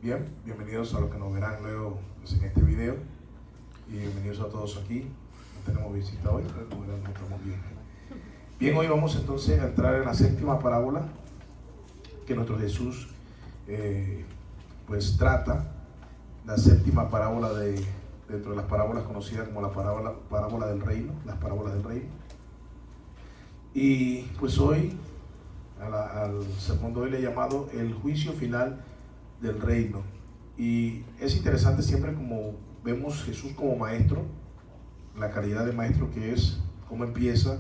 Bien, bienvenidos a los que nos verán luego pues, en este video y bienvenidos a todos aquí. No tenemos visita hoy, pero no estamos bien. Bien, hoy vamos entonces a entrar en la séptima parábola que nuestro Jesús pues trata, la séptima parábola dentro de las parábolas conocidas como la parábola del reino, las parábolas del reino. Y pues hoy al segundo hoy le he llamado el juicio final del reino. Y es interesante siempre como vemos Jesús como maestro, la calidad de maestro que es, cómo empieza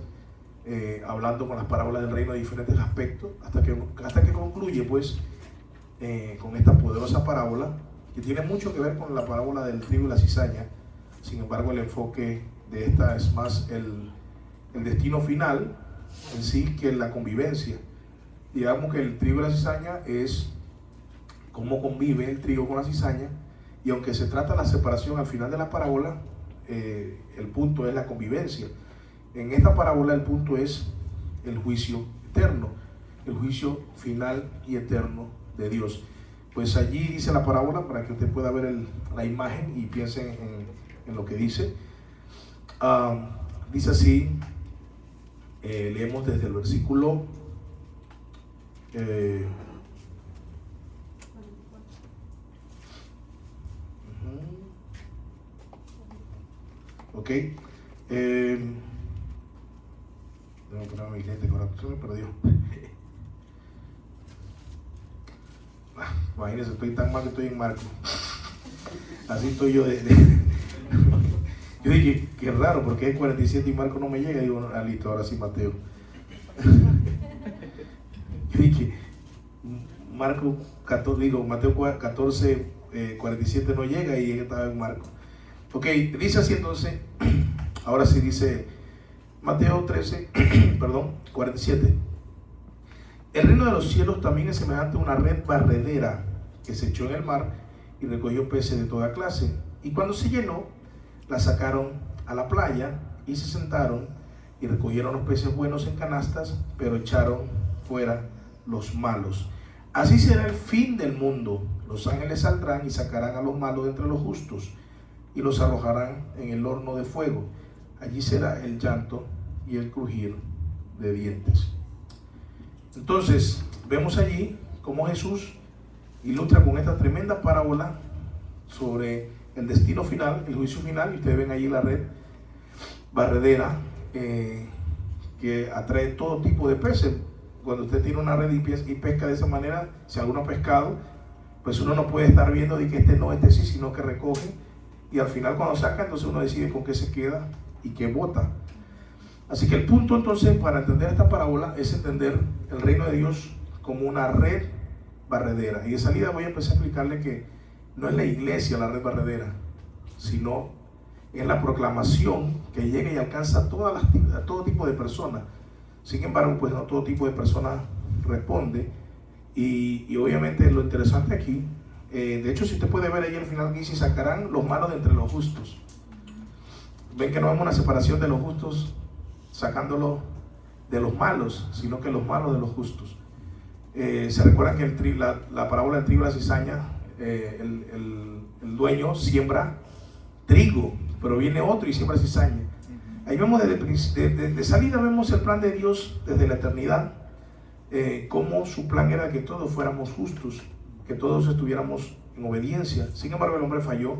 hablando con las parábolas del reino de diferentes aspectos, hasta que concluye pues con esta poderosa parábola que tiene mucho que ver con la parábola del trigo y la cizaña. Sin embargo, el enfoque de esta es más el destino final en sí que la convivencia. Digamos que el trigo y la cizaña es cómo convive el trigo con la cizaña, y aunque se trata de la separación al final de la parábola, el punto es la convivencia. En esta parábola el punto es el juicio eterno, el juicio final y eterno de Dios. Pues allí dice la parábola, para que usted pueda ver la imagen y piensen en lo que dice. Dice así, leemos desde el versículo ok. Debo poner mi lente, se me perdió. Imagínense, estoy tan mal que estoy en Marco. Así estoy yo Yo dije, qué raro, porque es 47 y Marco no me llega. Y digo, listo, ahora sí Mateo. Yo dije, Marco 14, Mateo 14, 47 no llega, y ella estaba en Marco. Ok, dice así entonces, ahora sí dice Mateo 13, 47. El reino de los cielos también es semejante a una red barredera que se echó en el mar y recogió peces de toda clase. Y cuando se llenó, la sacaron a la playa y se sentaron y recogieron los peces buenos en canastas, pero echaron fuera los malos. Así será el fin del mundo. Los ángeles saldrán y sacarán a los malos de entre los justos y los arrojarán en el horno de fuego. Allí será el llanto y el crujir de dientes. Entonces, vemos allí cómo Jesús ilustra con esta tremenda parábola sobre el destino final, el juicio final, y ustedes ven allí la red barredera que atrae todo tipo de peces. Cuando usted tiene una red y pesca de esa manera, si alguno ha pescado, pues uno no puede estar viendo de que este no, este sí, sino que recoge, y al final cuando saca, entonces uno decide con qué se queda y qué bota. Así que el punto entonces para entender esta parábola es entender el reino de Dios como una red barredera. Y de salida voy a empezar a explicarle que no es la iglesia la red barredera, sino es la proclamación que llega y alcanza a todo tipo de personas. Sin embargo, pues no todo tipo de personas responde. Y obviamente lo interesante aquí, de hecho, si usted puede ver ahí al final que dice, sacarán los malos de entre los justos. Ven que no vemos una separación de los justos sacándolo de los malos, sino que los malos de los justos. Se recuerdan que la parábola del trigo y la cizaña, el dueño siembra trigo, pero viene otro y siembra cizaña. Ahí vemos de salida vemos el plan de Dios desde la eternidad, cómo su plan era que todos fuéramos justos, que todos estuviéramos en obediencia. Sin embargo, el hombre falló,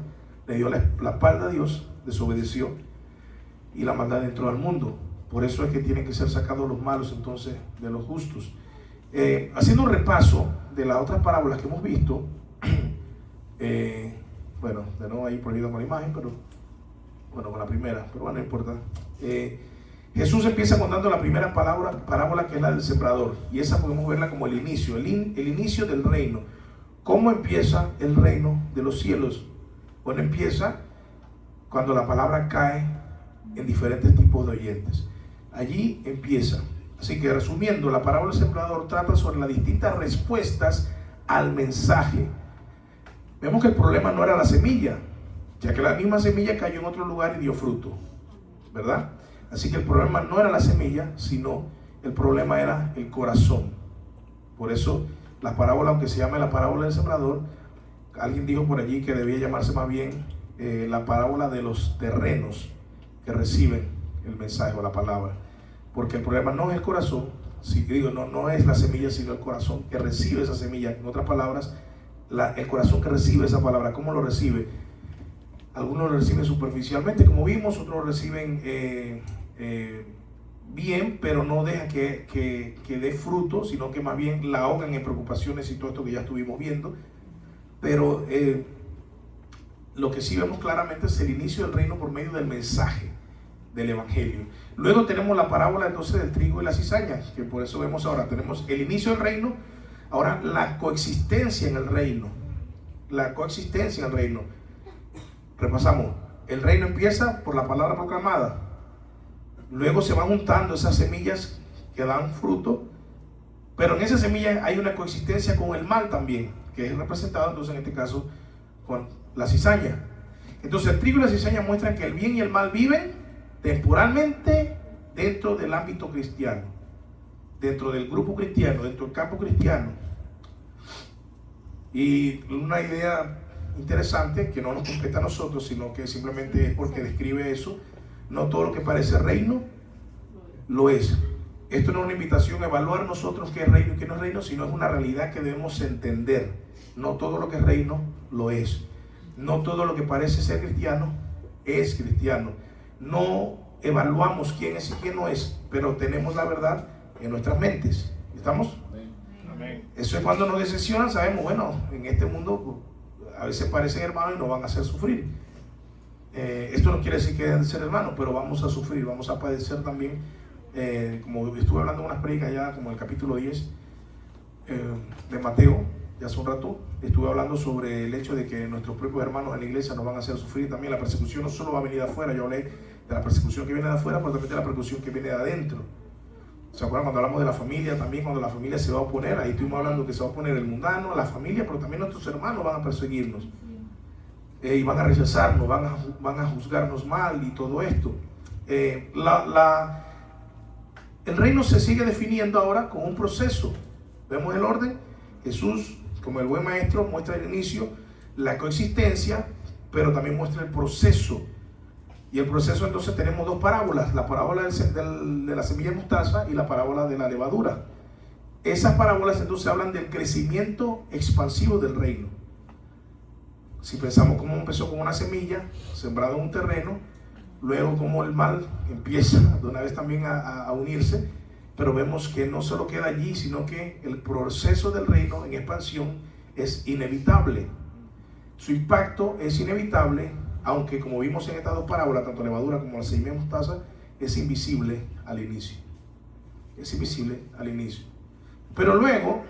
le dio la espalda a Dios, desobedeció, y la maldad entró al mundo. Por eso es que tienen que ser sacados los malos entonces de los justos. Haciendo un repaso de las otras parábolas que hemos visto, bueno, de nuevo ahí prohibido con la imagen, pero bueno, con la primera, pero bueno, no importa. Jesús empieza contando la primera parábola, que es la del sembrador, y esa podemos verla como el inicio, el inicio del reino. ¿Cómo empieza el reino de los cielos? Bueno, empieza cuando la palabra cae en diferentes tipos de oyentes. Allí empieza. Así que resumiendo, la parábola del sembrador trata sobre las distintas respuestas al mensaje. Vemos que el problema no era la semilla, ya que la misma semilla cayó en otro lugar y dio fruto, ¿verdad? Así que el problema no era la semilla, sino el problema era el corazón. Por eso la parábola, aunque se llame la parábola del sembrador, alguien dijo por allí que debía llamarse más bien la parábola de los terrenos que reciben el mensaje o la palabra, porque el problema no es el corazón, si digo, no es la semilla, sino el corazón que recibe esa semilla. En otras palabras, el corazón que recibe esa palabra. ¿Cómo lo recibe? Algunos lo reciben superficialmente, como vimos, otros lo reciben bien, pero no deja que dé fruto, sino que más bien la ahogan en preocupaciones y todo esto que ya estuvimos viendo. Pero lo que sí vemos claramente es el inicio del reino por medio del mensaje del evangelio. Luego tenemos la parábola entonces del trigo y la cizaña, que por eso vemos ahora, tenemos el inicio del reino, ahora la coexistencia en el reino. La coexistencia en el reino. Repasamos, el reino empieza por la palabra proclamada, luego se van juntando esas semillas que dan fruto, pero en esa semilla hay una coexistencia con el mal también, que es representado entonces en este caso con la cizaña. Entonces el trigo y la cizaña muestran que el bien y el mal viven temporalmente dentro del ámbito cristiano, dentro del grupo cristiano, dentro del campo cristiano. Y una idea interesante que no nos compete a nosotros, sino que simplemente es porque describe eso. No todo lo que parece reino lo es. Esto no es una invitación a evaluar nosotros qué es reino y qué no es reino, sino es una realidad que debemos entender. No todo lo que es reino lo es. No todo lo que parece ser cristiano es cristiano. No evaluamos quién es y quién no es, pero tenemos la verdad en nuestras mentes. ¿Estamos? Amén. Eso es cuando nos decepcionan, sabemos, bueno, en este mundo a veces parecen hermanos y nos van a hacer sufrir. Esto no quiere decir que dejen de ser hermanos, pero vamos a sufrir, vamos a padecer también. Como estuve hablando en unas predicas ya, como el capítulo 10 de Mateo, ya hace un rato, estuve hablando sobre el hecho de que nuestros propios hermanos en la iglesia nos van a hacer sufrir también. La persecución no solo va a venir de afuera, yo hablé de la persecución que viene de afuera, pero también de la persecución que viene de adentro. ¿Se acuerdan cuando hablamos de la familia? También cuando la familia se va a oponer, ahí estuvimos hablando que se va a oponer el mundano, la familia, pero también nuestros hermanos van a perseguirnos. Y van a rechazarnos, van a juzgarnos mal y todo esto. El reino se sigue definiendo ahora con un proceso. Vemos el orden. Jesús, como el buen maestro, muestra el inicio, la coexistencia, pero también muestra el proceso. Y el proceso, entonces tenemos dos parábolas, la parábola de la semilla de mostaza y la parábola de la levadura. Esas parábolas entonces hablan del crecimiento expansivo del reino. Si pensamos cómo empezó con una semilla sembrada en un terreno, luego cómo el mal empieza de una vez también a unirse, pero vemos que no solo queda allí, sino que el proceso del reino en expansión es inevitable. Su impacto es inevitable, aunque como vimos en estas dos parábolas, tanto la levadura como la semilla de mostaza, es invisible al inicio. Es invisible al inicio. Pero luego,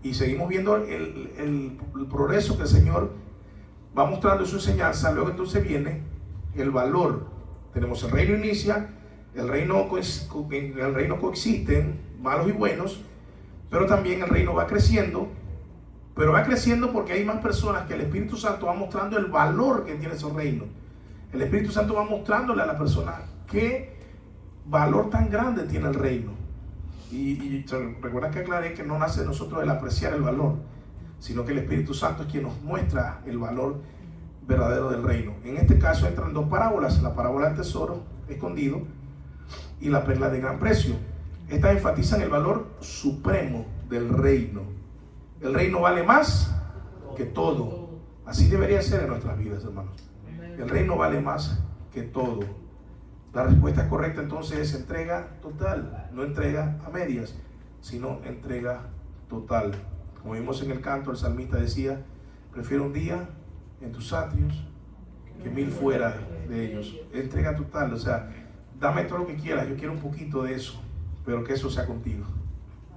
y seguimos viendo el progreso que el Señor va mostrando en su enseñanza, luego entonces viene el valor. Tenemos el reino inicia, en el reino coexisten malos y buenos, pero también el reino va creciendo, pero va creciendo porque hay más personas que el Espíritu Santo va mostrando el valor que tiene ese reino. El Espíritu Santo va mostrándole a la persona qué valor tan grande tiene el reino. Y recuerda que aclaré que no nace de nosotros el apreciar el valor, sino que el Espíritu Santo es quien nos muestra el valor verdadero del reino. En este caso entran dos parábolas, la parábola del tesoro escondido y la perla de gran precio. Estas enfatizan el valor supremo del reino. El reino vale más que todo. Así debería ser en nuestras vidas, hermanos. El reino vale más que todo. La respuesta correcta entonces es entrega total, no entrega a medias, sino entrega total. Como vimos en el canto, el salmista decía: prefiero un día en tus atrios que 1000 fuera de ellos. Entrega total, o sea, dame todo lo que quieras, yo quiero un poquito de eso, pero que eso sea contigo.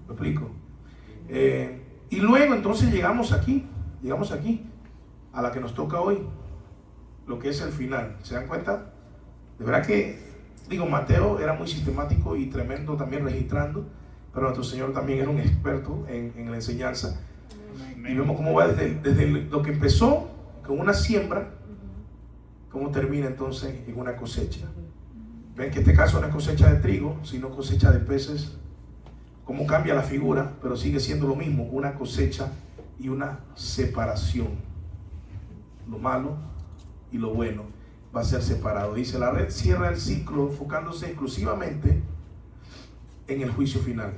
¿Me explico? Y luego entonces llegamos aquí, a la que nos toca hoy, lo que es el final. ¿Se dan cuenta? De verdad que, Mateo era muy sistemático y tremendo también registrando, pero nuestro Señor también era un experto en la enseñanza. Y vemos cómo va desde lo que empezó con una siembra, cómo termina entonces en una cosecha. Ven que este caso no es cosecha de trigo, sino cosecha de peces. Cómo cambia la figura, pero sigue siendo lo mismo, una cosecha y una separación. lo malo y lo bueno va a ser separado. Dice, la red cierra el ciclo enfocándose exclusivamente en el juicio final.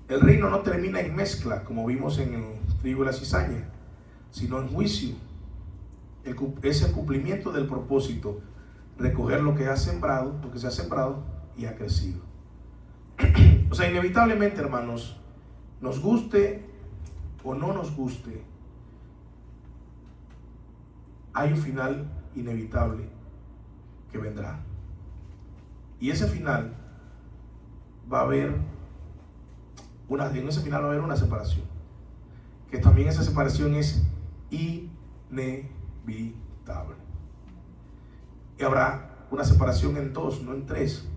El reino no termina en mezcla, como vimos en el trigo y la cizaña, sino en juicio. Es el cumplimiento del propósito, recoger lo que ha sembrado, lo que se ha sembrado y ha crecido. O sea, inevitablemente, hermanos, nos guste o no nos guste, hay un final inevitable que vendrá. Y ese final va a haber en ese final va a haber una separación, que también esa separación es inevitable. Y habrá una separación en dos, no en tres.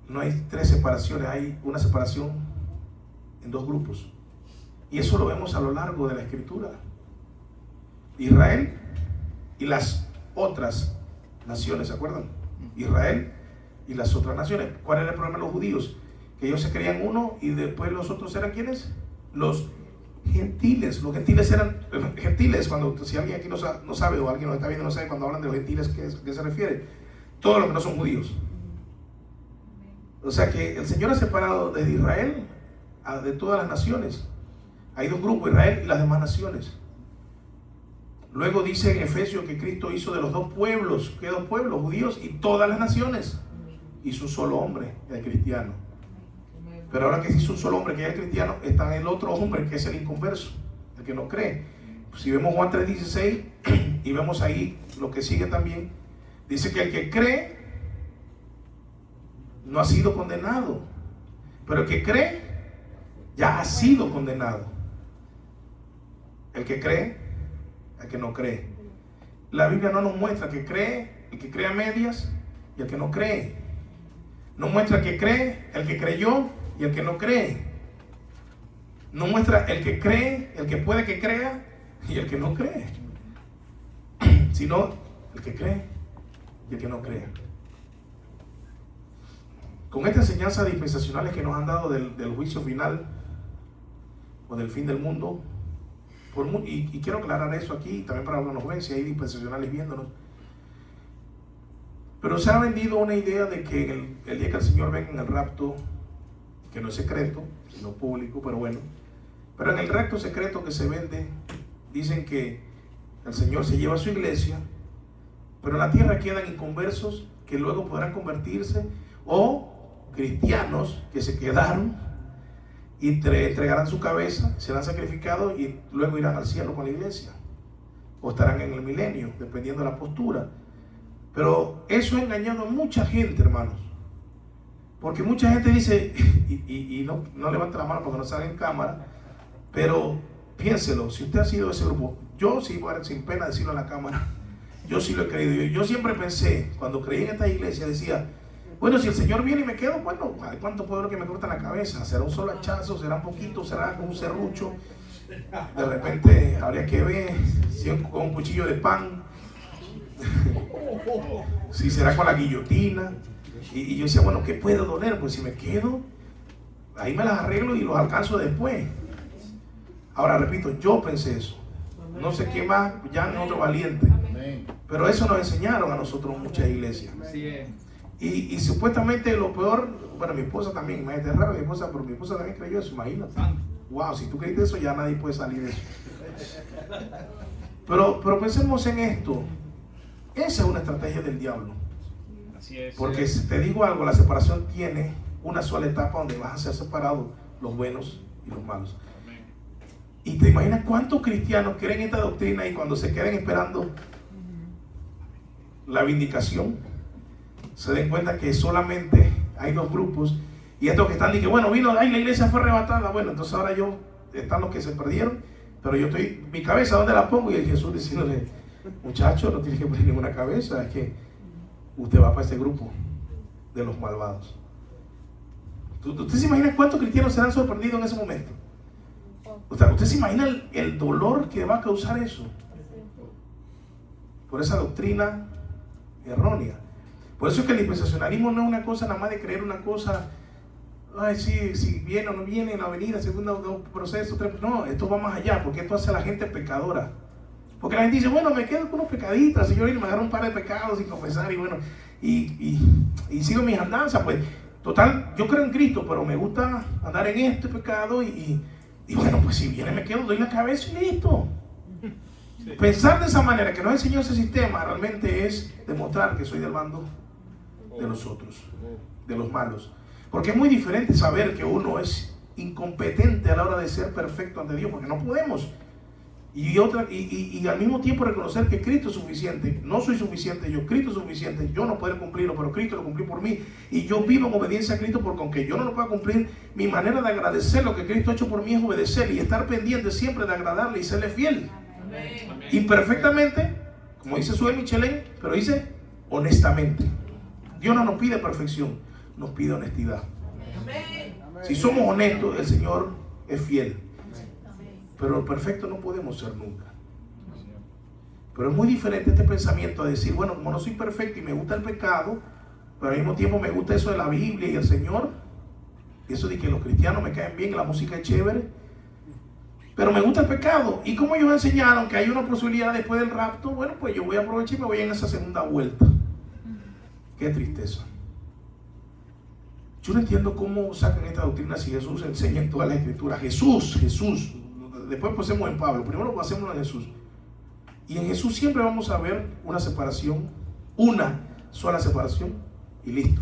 No hay tres separaciones, hay una separación en dos grupos. Y eso lo vemos a lo largo de la Escritura. Israel y las otras naciones, ¿se acuerdan? Israel y las otras naciones. ¿Cuál era el problema de los judíos? Que ellos se creían uno y después los otros eran ¿quiénes? Los gentiles. Los gentiles eran gentiles, cuando, si alguien aquí no sabe, o alguien nos está viendo no sabe, cuando hablan de los gentiles, ¿qué se refiere? Todos los que no son judíos. O sea que el Señor ha separado desde Israel de todas las naciones. Hay dos grupos, Israel y las demás naciones. Luego dice en Efesios que Cristo hizo de los dos pueblos, ¿qué dos pueblos? Judíos y todas las naciones. Hizo un solo hombre, el cristiano. Pero ahora que hizo un solo hombre, que es el cristiano, está el otro hombre, que es el inconverso, el que no cree. Si vemos Juan 3:16 y vemos ahí lo que sigue también, dice que el que cree no ha sido condenado, pero el que cree ya ha sido condenado. El que cree, el que no cree. La Biblia no nos muestra que cree, el que cree a medias y el que no cree. Nos muestra el que cree, el que creyó y el que no cree. Nos muestra el que cree, el que puede que crea y el que no cree. Sino el que cree y el que no cree. Con esta enseñanza dispensacionales que nos han dado del juicio final o del fin del mundo, y quiero aclarar eso aquí también para que nos ven si hay dispensacionales viéndonos, pero se ha vendido una idea de que el día que el Señor venga en el rapto, que no es secreto sino público, pero bueno, pero en el rapto secreto que se vende, dicen que el Señor se lleva a su iglesia, pero en la tierra quedan inconversos que luego podrán convertirse, o cristianos que se quedaron y entregarán su cabeza, serán sacrificados y luego irán al cielo con la iglesia, o estarán en el milenio, dependiendo de la postura. Pero eso ha engañado a mucha gente, hermanos, porque mucha gente dice, y no levanta la mano porque no sale en cámara, pero piénselo, si usted ha sido de ese grupo, yo sí, bueno, sin pena decirlo en la cámara, yo sí lo he creído. Yo siempre pensé, cuando creí en esta iglesia, decía, bueno, si el Señor viene y me quedo, bueno, ¿cuánto puedo que me corta la cabeza? ¿Será un solo hachazo? ¿Será un poquito? ¿Será con un serrucho? De repente habría que ver si con un cuchillo de pan, si será con la guillotina. Y yo decía, bueno, ¿qué puede doler? Pues si me quedo, ahí me las arreglo y los alcanzo después. Ahora repito, yo pensé eso. No sé qué más, ya no otro valiente. Pero eso nos enseñaron a nosotros muchas iglesias. Y supuestamente lo peor, bueno, mi esposa también, me es raro mi esposa, pero mi esposa también creyó eso, imagínate. Wow, si tú creíste eso, ya nadie puede salir de eso. Pero pensemos en esto. Esa es una estrategia del diablo. Así es. Porque si te digo algo, la separación tiene una sola etapa donde vas a ser separados los buenos y los malos. Y te imaginas cuántos cristianos creen esta doctrina y cuando se queden esperando la vindicación, se den cuenta que solamente hay dos grupos, y estos que están diciendo, bueno, la iglesia fue arrebatada, bueno, entonces ahora están los que se perdieron, pero yo estoy, mi cabeza, ¿dónde la pongo? Y el Jesús diciéndole, muchacho, no tiene que poner ninguna cabeza, es que usted va para este grupo de los malvados. ¿Usted se imagina cuántos cristianos serán sorprendidos en ese momento? ¿Usted se imagina el dolor que va a causar eso? Por esa doctrina errónea. Por eso es que el dispensacionalismo no es una cosa nada más de creer una cosa ay, sí, si viene o no viene en la avenida, segundo proceso, no, esto va más allá, porque esto hace a la gente pecadora. Porque la gente dice, bueno, me quedo con unos pecaditos, Señor, y me agarro un par de pecados sin confesar, y bueno, y sigo mis andanzas, pues, total, yo creo en Cristo, pero me gusta andar en este pecado, y bueno, pues si viene me quedo, doy la cabeza y listo. Sí. Pensar de esa manera, que nos enseñó ese sistema, realmente es demostrar que soy del bando de los otros, de los malos. Porque es muy diferente saber que uno es incompetente a la hora de ser perfecto ante Dios, porque no podemos. Y al mismo tiempo reconocer que Cristo es suficiente. No soy suficiente yo, Cristo es suficiente. Yo no puedo cumplirlo, pero Cristo lo cumplió por mí. Y yo vivo en obediencia a Cristo, porque aunque yo no lo pueda cumplir, mi manera de agradecer lo que Cristo ha hecho por mí es obedecerle y estar pendiente siempre de agradarle y serle fiel. Amén. Imperfectamente, como dice Suel Michelén, pero dice honestamente. Dios no nos pide perfección, nos pide honestidad. Amén. Si somos honestos, el Señor es fiel. Pero perfecto no podemos ser nunca. Pero es muy diferente este pensamiento a decir, bueno, como no soy perfecto y me gusta el pecado, pero al mismo tiempo me gusta eso de la Biblia y el Señor, y eso de que los cristianos me caen bien, la música es chévere, pero me gusta el pecado. Y como ellos enseñaron que hay una posibilidad después del rapto, bueno, pues yo voy a aprovechar y me voy en esa segunda vuelta. Qué tristeza. Yo no entiendo cómo sacan esta doctrina si Jesús enseña en toda la Escritura. Jesús. Después pasemos en Pablo, primero pasemos en Jesús. Y en Jesús siempre vamos a ver una separación, una sola separación y listo.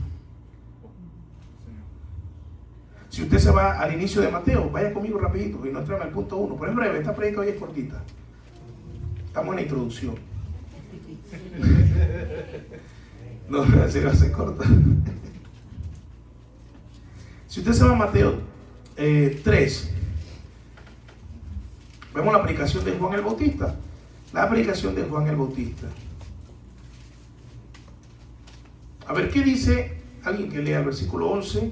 Si usted se va al inicio de Mateo, vaya conmigo rapidito y no entremos al punto 1, pero es breve, esta predica hoy es cortita. Estamos en la introducción. No, se va a hacer corta. Si usted se va a Mateo 3, vemos la predicación de Juan el Bautista. La predicación de Juan el Bautista. A ver, ¿qué dice? Alguien que lea el versículo 11,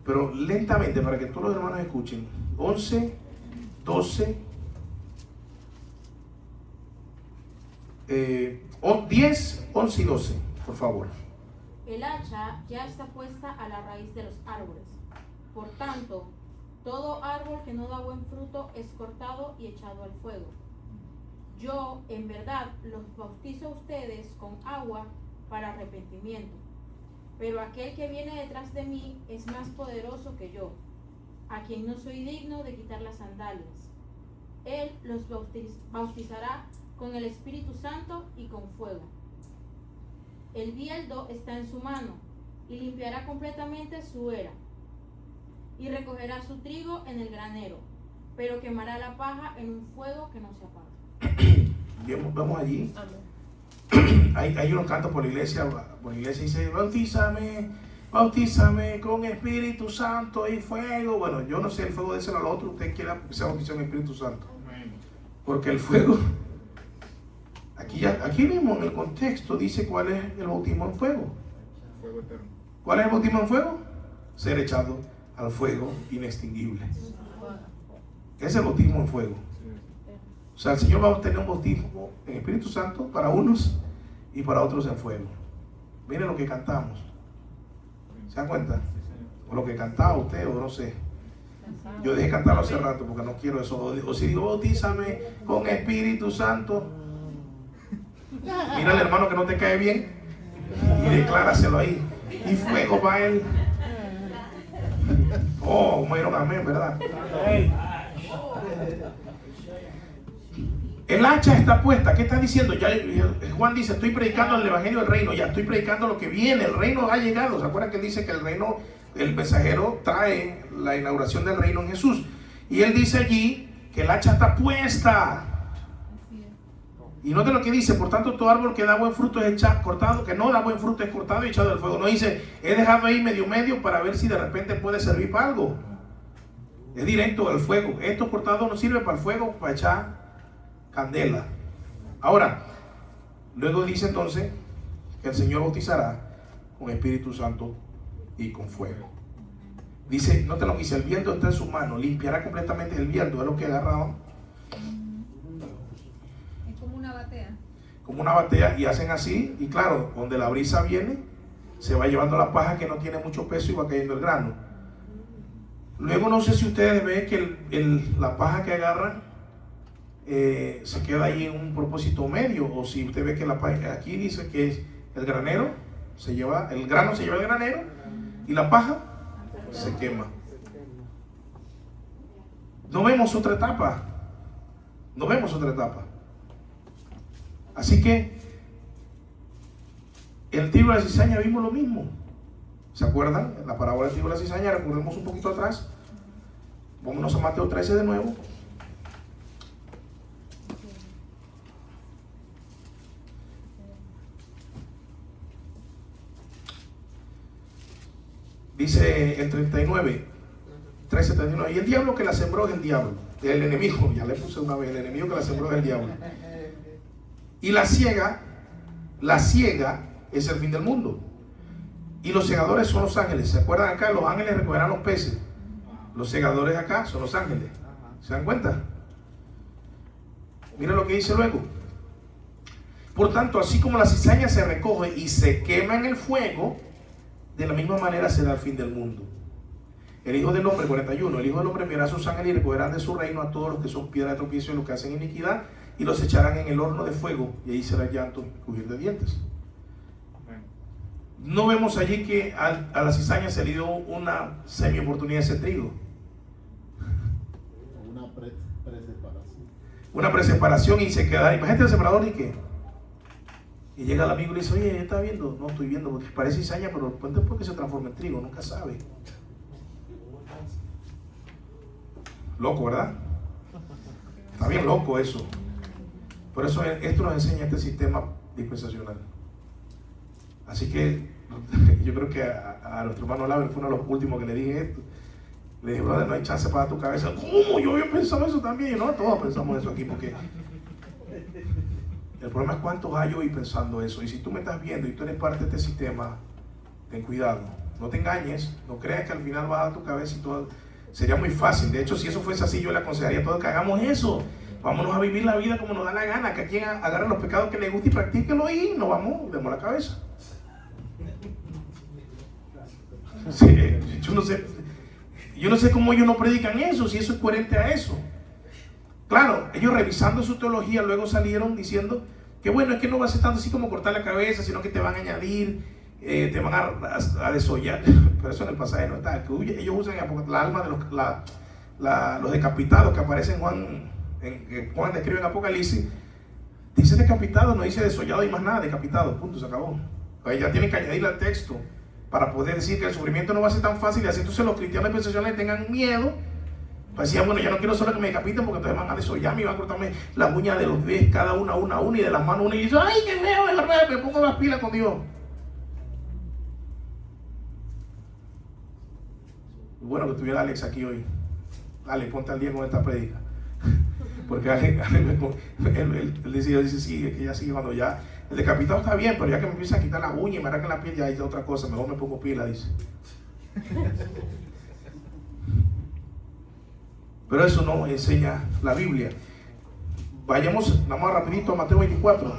pero lentamente para que todos los hermanos escuchen. 11, 12, 10, 11 y 12, por favor. El hacha ya está puesta a la raíz de los árboles. Por tanto, todo árbol que no da buen fruto es cortado y echado al fuego. Yo, en verdad, los bautizo a ustedes con agua para arrepentimiento. Pero aquel que viene detrás de mí es más poderoso que yo, a quien no soy digno de quitar las sandalias. Él los bautizará con el Espíritu Santo y con fuego. El bieldo está en su mano y limpiará completamente su era. Y recogerá su trigo en el granero, pero quemará la paja en un fuego que no se apaga. Vamos allí. Hay unos cantos por la iglesia dice, bautízame con Espíritu Santo y fuego. Bueno, yo no sé el fuego de ese o al otro, usted quiera que sea bautizado en Espíritu Santo. Porque el fuego, aquí mismo en el contexto dice cuál es el bautismo en fuego. Fuego eterno. ¿Cuál es el bautismo en fuego? Ser echado al fuego inextinguible. Ese es el bautismo en fuego. O sea, el Señor va a tener un bautismo en Espíritu Santo para unos y para otros en fuego. Miren lo que cantamos. ¿Se dan cuenta? O lo que cantaba usted, o no sé. Yo dejé cantarlo hace rato porque no quiero eso. O si digo, bautízame con Espíritu Santo. Mira al hermano que no te cae bien y decláraselo ahí. Y fuego para él. Oh, como dieron amén, ¿verdad? El hacha está puesta. ¿Qué está diciendo? Ya Juan dice, estoy predicando el evangelio del reino. Ya estoy predicando lo que viene. El reino ha llegado. ¿Se acuerdan que él dice que el reino, el mensajero trae la inauguración del reino en Jesús? Y él dice allí que el hacha está puesta. Y note lo que dice, por tanto todo árbol que da buen fruto es cortado, que no da buen fruto es cortado y echado al fuego. No dice, he dejado ahí medio para ver si de repente puede servir para algo. Es directo al fuego. Esto cortado no sirve para el fuego, para echar candela. Ahora, luego dice entonces que el Señor bautizará con Espíritu Santo y con fuego. Dice, note lo que dice, el viento está en su mano, limpiará completamente el viento, es lo que agarraban. Como una batea, y hacen así, y claro, donde la brisa viene, se va llevando la paja que no tiene mucho peso y va cayendo el grano. Luego no sé si ustedes ven que la paja que agarran se queda ahí en un propósito medio, o si usted ve que la paja, aquí dice que es el granero, el grano se lleva el granero y la paja se quema. No vemos otra etapa. Así que el trigo y la cizaña vimos lo mismo. ¿Se acuerdan? La parábola del trigo y la cizaña, recordemos un poquito atrás. Vámonos a Mateo 13 de nuevo. Dice el 39, 13:39, y el diablo que la sembró es el diablo, el enemigo, ya le puse una vez, el enemigo que la sembró es el diablo. Y la ciega es el fin del mundo. Y los segadores son los ángeles. ¿Se acuerdan acá? Los ángeles recogerán los peces. Los segadores acá son los ángeles. ¿Se dan cuenta? Mira lo que dice luego. Por tanto, así como la cizaña se recoge y se quema en el fuego, de la misma manera será el fin del mundo. El Hijo del Hombre, 41, el Hijo del Hombre enviará a sus ángeles y recogerán de su reino a todos los que son piedra de tropiezo y los que hacen iniquidad, y los echarán en el horno de fuego, y ahí será llanto y crujir de dientes. No vemos allí que a la cizaña se le dio una semi-oportunidad de ese trigo. Una preseparación y se queda. Imagínate el sembrador y qué. Y llega el amigo y le dice, oye, ¿estás viendo? No, estoy viendo, porque parece cizaña, pero después que se transforma en trigo, nunca sabe. Loco, ¿verdad? Está bien loco eso. Por eso esto nos enseña este sistema dispensacional. Así que yo creo que a nuestro hermano Laver fue uno de los últimos que le dije esto. Le dije, brother, no hay chance para tu cabeza. ¿Cómo? Yo había pensado eso también. No, todos pensamos eso aquí, porque el problema es cuántos hay hoy pensando eso. Y si tú me estás viendo y tú eres parte de este sistema, ten cuidado. No te engañes. No creas que al final vas a tu cabeza y todo. Sería muy fácil. De hecho, si eso fuese así, yo le aconsejaría a todos que hagamos eso. Vámonos a vivir la vida como nos da la gana. Que quien agarre los pecados que le guste y practíquelo y nos vamos, demos la cabeza. Sí, yo no sé cómo ellos no predican eso, si eso es coherente a eso. Claro, ellos revisando su teología luego salieron diciendo que bueno, es que no va a ser tanto así como cortar la cabeza, sino que te van a añadir, te van a desollar. Pero eso en el pasaje no está. Que ellos usan la alma de los decapitados que aparecen Juan describe en Apocalipsis. Dice decapitado, no dice desollado y más nada, decapitado, punto, se acabó. Pues ya tienen que añadirle al texto para poder decir que el sufrimiento no va a ser tan fácil, y así entonces los cristianos dispensacionales tengan miedo. Pues decían, bueno, yo no quiero solo que me decapiten porque entonces van a desollarme y van a cortarme las uñas de los pies cada una y de las manos una, y dice, ay, qué feo, mejor me pongo las pilas con Dios. Y bueno que tuviera Alex aquí hoy. Dale, ponte al día con esta prédica. Porque él dice, sí, es que ya sigue cuando ya el decapitado está bien, pero ya que me empiezan a quitar las uñas y me arrancan la piel, ya es otra cosa, mejor me pongo pila, dice. Pero eso no enseña la Biblia. Vamos rapidito a Mateo 24.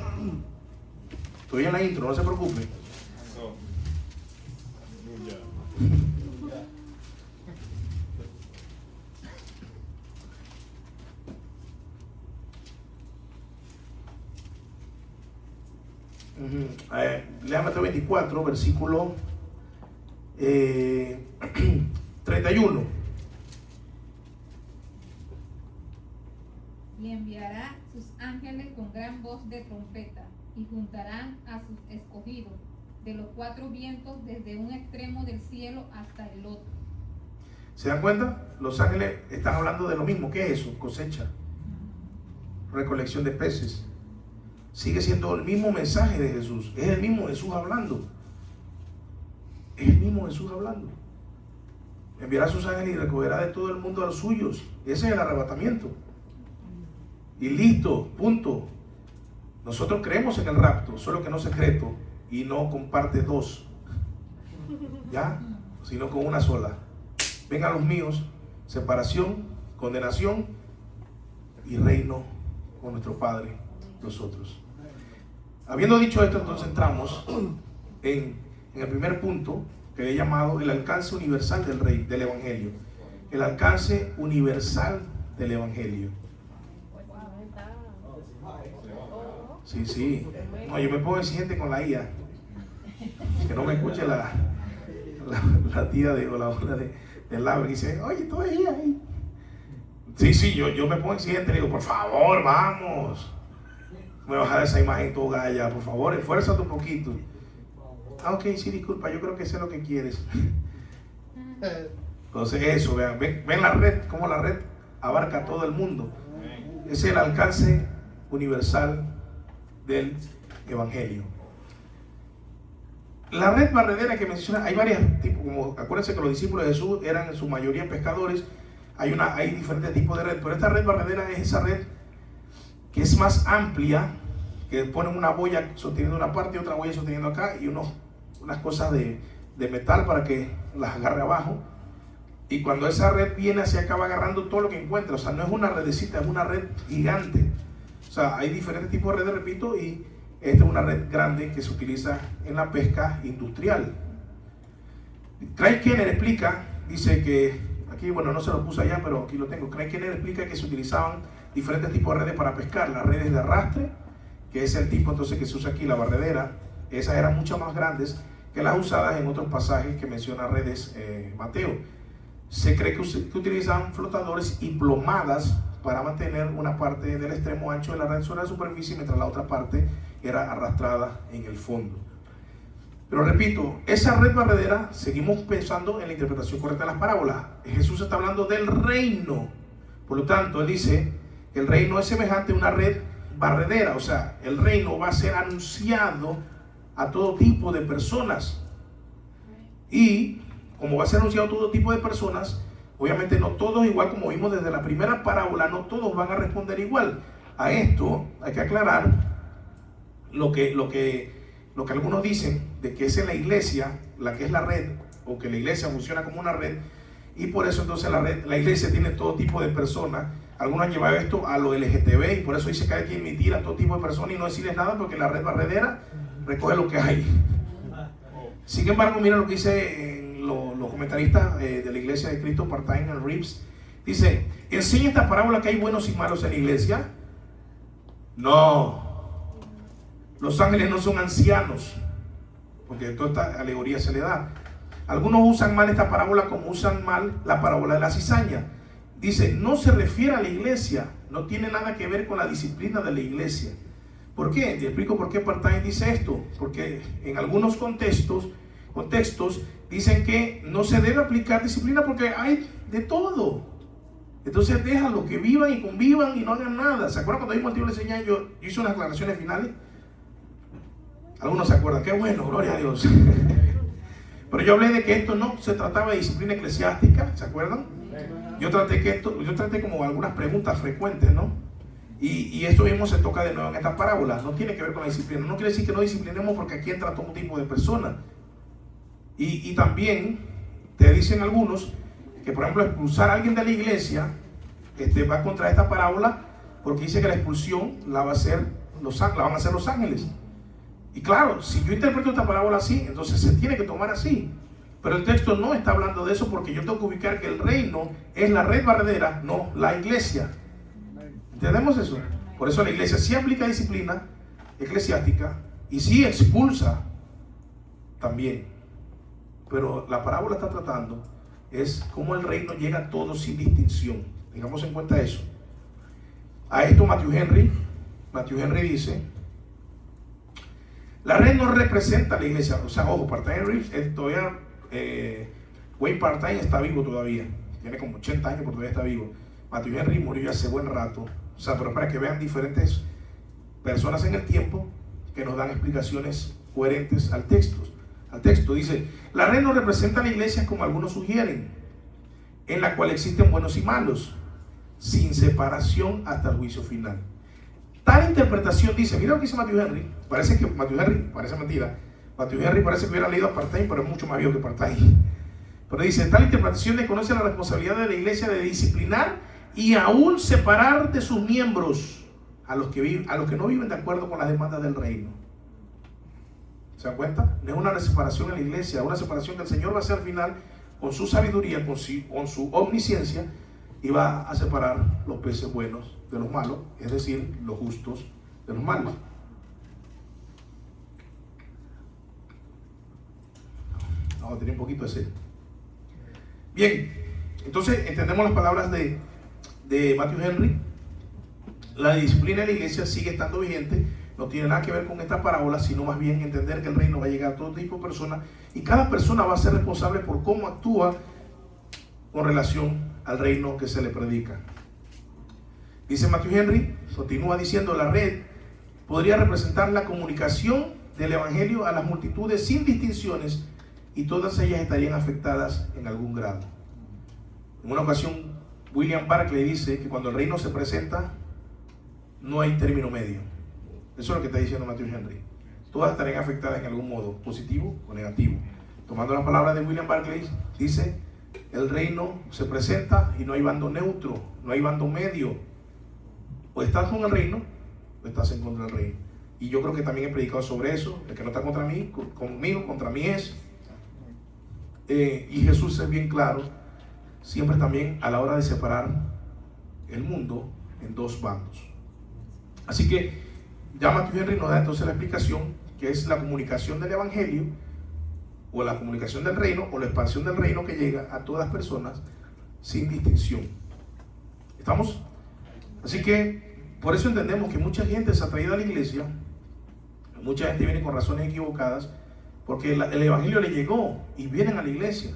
Estoy en la intro, no se preocupen. Lea Mateo 24, versículo 31. Y enviará sus ángeles con gran voz de trompeta, y juntarán a sus escogidos de los cuatro vientos, desde un extremo del cielo hasta el otro. ¿Se dan cuenta? Los ángeles están hablando de lo mismo. ¿Qué es eso? Cosecha, recolección de peces. Sigue siendo el mismo mensaje de Jesús. Es el mismo Jesús hablando. Es el mismo Jesús hablando. Enviará a sus ángeles y recogerá de todo el mundo a los suyos. Ese es el arrebatamiento. Y listo, punto. Nosotros creemos en el rapto, solo que no secreto y no comparte dos, ¿ya? Sino con una sola. Vengan los míos, separación, condenación y reino con nuestro Padre, nosotros. Habiendo dicho esto, entonces entramos en el primer punto que he llamado el alcance universal del Evangelio. el alcance universal del Evangelio. Sí, sí. No, yo me pongo exigente con la IA. Que no me escuche la tía o la abuela del lado y dice, oye, tú es IA ahí. Sí, yo me pongo exigente, le digo, por favor, vamos. Me baja de esa imagen tu galla, por favor, esfuérzate un poquito. Ah, ok, sí, disculpa, yo creo que sé lo que quieres. Entonces eso, ven la red, cómo la red abarca a todo el mundo. Es el alcance universal del Evangelio. La red barredera que menciona, hay varios tipos, como acuérdense que los discípulos de Jesús eran en su mayoría pescadores, hay diferentes tipos de red, pero esta red barredera es esa red que es más amplia, que ponen una boya sosteniendo una parte y otra boya sosteniendo acá y unas cosas de metal para que las agarre abajo, y cuando esa red viene hacia acá va agarrando todo lo que encuentra. O sea, no es una redecita, es una red gigante. O sea, hay diferentes tipos de redes, repito, y esta es una red grande que se utiliza en la pesca industrial. Craig Kenner explica, dice que, aquí bueno, no se lo puse allá, pero aquí lo tengo. Craig Kenner explica que se utilizaban diferentes tipos de redes para pescar. Las redes de arrastre, que es el tipo entonces que se usa aquí, la barredera, esas eran mucho más grandes que las usadas en otros pasajes que menciona redes Mateo. Se cree que utilizaban flotadores y plomadas para mantener una parte del extremo ancho de la red sobre la superficie, mientras la otra parte era arrastrada en el fondo. Pero repito, esa red barredera, seguimos pensando en la interpretación correcta de las parábolas. Jesús está hablando del reino. Por lo tanto, él dice que el reino es semejante a una red barredera. O sea, el reino va a ser anunciado a todo tipo de personas. Y como va a ser anunciado a todo tipo de personas, obviamente no todos igual, como vimos desde la primera parábola, no todos van a responder igual. A esto hay que aclarar lo que algunos dicen de que es en la iglesia la que es la red, o que la iglesia funciona como una red, y por eso entonces la iglesia tiene todo tipo de personas. Algunos han llevado esto a lo LGTB y por eso dice que hay que emitir a todo tipo de personas y no decirles nada, porque la red barredera recoge lo que hay. Sin embargo, mira lo que dice los comentaristas de la iglesia de Cristo Part-Time and Reeves. Dice, ¿enseña esta parábola que hay buenos y malos en la iglesia? No. Los ángeles no son ancianos, porque toda esta alegoría se le da. Algunos usan mal esta parábola como usan mal la parábola de la cizaña. Dice, no se refiere a la iglesia, no tiene nada que ver con la disciplina de la iglesia. ¿Por qué? Te explico por qué Part-Time dice esto. Porque en algunos contextos dicen que no se debe aplicar disciplina porque hay de todo. Entonces déjalo que vivan y convivan y no hagan nada. ¿Se acuerdan cuando vimos el tío le enseñé? Yo hice unas aclaraciones finales. Algunos se acuerdan, qué bueno, gloria a Dios. Pero yo hablé de que esto no se trataba de disciplina eclesiástica, ¿se acuerdan? Yo traté como algunas preguntas frecuentes, ¿no? Y esto mismo se toca de nuevo en esta parábola. No tiene que ver con la disciplina. No quiere decir que no disciplinemos, porque aquí entra todo tipo de personas. Y también te dicen algunos que, por ejemplo, expulsar a alguien de la iglesia va contra esta parábola, porque dice que la expulsión la van a hacer los ángeles. Y claro, si yo interpreto esta parábola así, entonces se tiene que tomar así. Pero el texto no está hablando de eso, porque yo tengo que ubicar que el reino es la red barredera, no la iglesia. ¿Entendemos eso? Por eso la iglesia sí aplica disciplina eclesiástica y sí expulsa también. Pero la parábola está tratando es cómo el reino llega a todos sin distinción. Tengamos en cuenta eso. A esto Matthew Henry dice, la red no representa a la iglesia. O sea, ojo, Part-Time todavía, Wayne Part-Time está vivo todavía, tiene como 80 años, pero todavía está vivo. Matthew Henry murió ya hace buen rato. O sea, pero para que vean diferentes personas en el tiempo que nos dan explicaciones coherentes al texto. Dice, la red no representa a la iglesia como algunos sugieren, en la cual existen buenos y malos, sin separación hasta el juicio final. Tal interpretación dice, mira lo que dice Matthew Henry. Parece mentira. Matthew Henry parece que hubiera leído a Part-Time, pero es mucho más viejo que Part-Time. Pero dice, tal interpretación desconoce la responsabilidad de la iglesia de disciplinar y aún separar de sus miembros a los que no viven de acuerdo con las demandas del reino. ¿Se dan cuenta? No es una separación en la iglesia, una separación que el Señor va a hacer al final con su sabiduría, con su omnisciencia, iba a separar los peces buenos de los malos, es decir, los justos de los malos. Vamos a tener un poquito de sed. Bien, entonces entendemos las palabras de Matthew Henry. La disciplina de la iglesia sigue estando vigente, no tiene nada que ver con esta parábola, sino más bien entender que el reino va a llegar a todo tipo de personas y cada persona va a ser responsable por cómo actúa con relación al reino que se le predica. Dice Matthew Henry, continúa diciendo, la red podría representar la comunicación del evangelio a las multitudes sin distinciones y todas ellas estarían afectadas en algún grado. En una ocasión, William Barclay dice que cuando el reino se presenta, no hay término medio. Eso es lo que está diciendo Matthew Henry. Todas estarían afectadas en algún modo, positivo o negativo. Tomando las palabras de William Barclay, dice, el reino se presenta y no hay bando neutro, no hay bando medio. O estás con el reino o estás en contra del reino. Y yo creo que también he predicado sobre eso. El que no está contra mí, conmigo, contra mí es. Y Jesús es bien claro, siempre también a la hora de separar el mundo en dos bandos. Así que ya Matthew Henry nos da entonces la explicación, que es la comunicación del evangelio, o la comunicación del reino, o la expansión del reino que llega a todas personas sin distinción. ¿Estamos? Así que por eso entendemos que mucha gente se ha traído a la iglesia, mucha gente viene con razones equivocadas, porque el evangelio le llegó y vienen a la iglesia.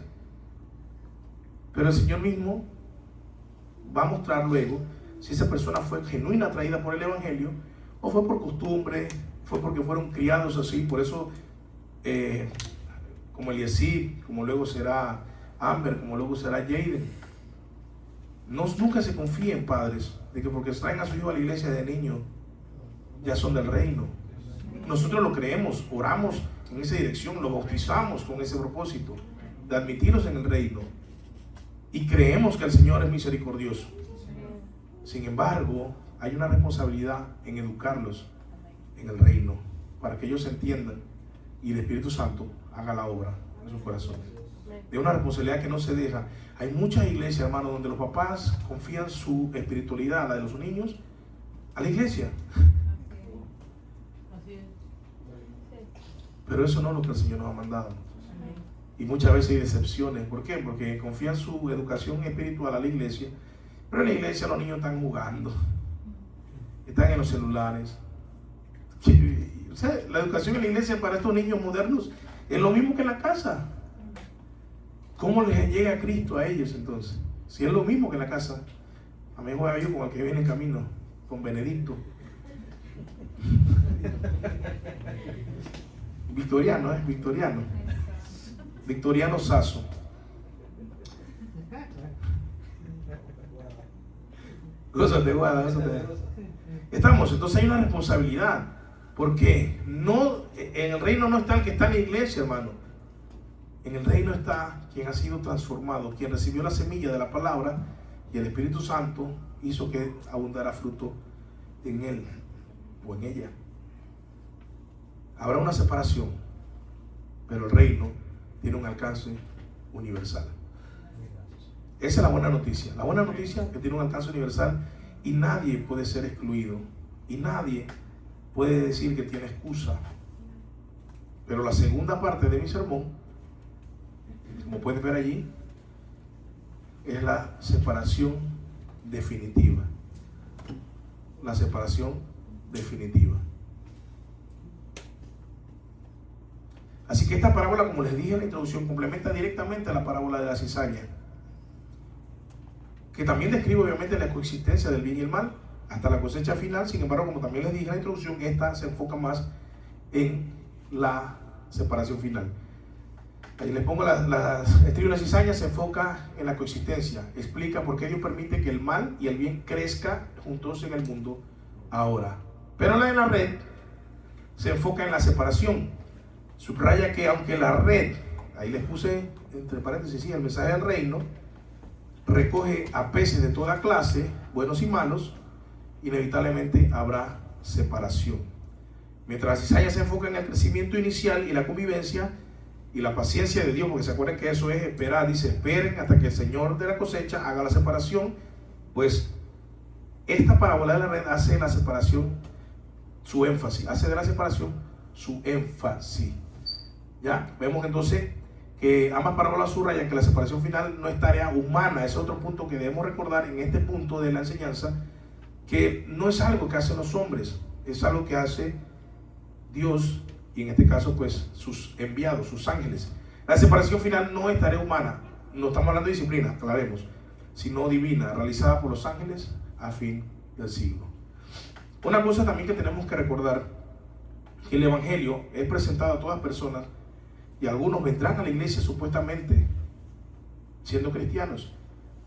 Pero el Señor mismo va a mostrar luego si esa persona fue genuina atraída por el evangelio o fue por costumbre, fue porque fueron criados así. Por eso como Eliezer, como luego será Amber, como luego será Jaden, nunca se confíen, padres, de que porque traen a su hijo a la iglesia de niño ya son del reino. Nosotros lo creemos, oramos en esa dirección, lo bautizamos con ese propósito de admitirlos en el reino y creemos que el Señor es misericordioso. Sin embargo, hay una responsabilidad en educarlos en el reino para que ellos entiendan y el Espíritu Santo haga la obra en sus corazones. De una responsabilidad que no se deja. Hay muchas iglesias, hermanos, donde los papás confían su espiritualidad, la de los niños, a la iglesia. Pero eso no es lo que el Señor nos ha mandado. Y muchas veces hay decepciones. ¿Por qué? Porque confían su educación espiritual a la iglesia, pero en la iglesia los niños están jugando, están en los celulares. O sea, la educación en la iglesia para estos niños modernos es lo mismo que en la casa. ¿Cómo les llega a Cristo a ellos entonces? Si es lo mismo que en la casa. A mí juega yo con el que viene en camino, con Benedicto. Victoriano, ¿eh? Victoriano. Victoriano Sasso. Gózate, guarda, gózate. Estamos, entonces hay una responsabilidad. Porque no, en el reino no está el que está en la iglesia, hermano. En el reino está quien ha sido transformado, quien recibió la semilla de la palabra y el Espíritu Santo hizo que abundara fruto en él o en ella. Habrá una separación, pero el reino tiene un alcance universal. Esa es la buena noticia. La buena noticia es que tiene un alcance universal y nadie puede ser excluido y nadie puede decir que tiene excusa. Pero la segunda parte de mi sermón, como puedes ver allí, es la separación definitiva. La separación definitiva. Así que esta parábola, como les dije en la introducción, complementa directamente a la parábola de la cizaña, que también describe obviamente la coexistencia del bien y el mal hasta la cosecha final. Sin embargo, como también les dije en la introducción, esta se enfoca más en la separación final. Ahí les pongo el trigo de la cizaña se enfoca en la coexistencia, explica por qué Dios permite que el mal y el bien crezca juntos en el mundo ahora. Pero la de la red se enfoca en la separación. Subraya que aunque la red, ahí les puse entre paréntesis, sí, el mensaje del reino, recoge a peces de toda clase, buenos y malos, inevitablemente habrá separación. Mientras la cizaña se enfoca en el crecimiento inicial y la convivencia, y la paciencia de Dios, porque se acuerdan que eso es esperar, dice, esperen hasta que el Señor de la cosecha haga la separación. Pues esta parábola de la red hace la separación su énfasis, hace de la separación su énfasis. Ya, vemos entonces que ambas parábolas subrayan que la separación final no es tarea humana. Es otro punto que debemos recordar en este punto de la enseñanza, que no es algo que hacen los hombres, es algo que hace Dios, y en este caso pues sus enviados, sus ángeles. La separación final no es tarea humana, no estamos hablando de disciplina, aclaremos, sino divina, realizada por los ángeles a fin del siglo. Una cosa también que tenemos que recordar, que el evangelio es presentado a todas personas, y algunos vendrán a la iglesia supuestamente siendo cristianos.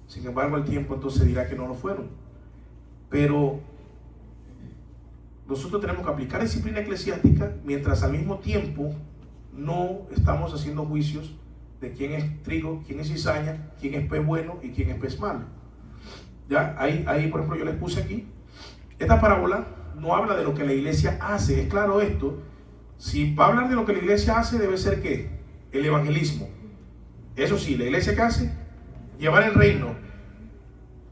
Sin embargo, el tiempo entonces dirá que no lo fueron. Pero nosotros tenemos que aplicar disciplina eclesiástica, mientras al mismo tiempo no estamos haciendo juicios de quién es trigo, quién es cizaña, quién es pez bueno y quién es pez malo. Ya, ahí por ejemplo yo les puse aquí, esta parábola no habla de lo que la iglesia hace. Es claro esto. Si va a hablar de lo que la iglesia hace, debe ser ¿qué? El evangelismo. Eso sí, la iglesia ¿qué hace? Llevar el reino,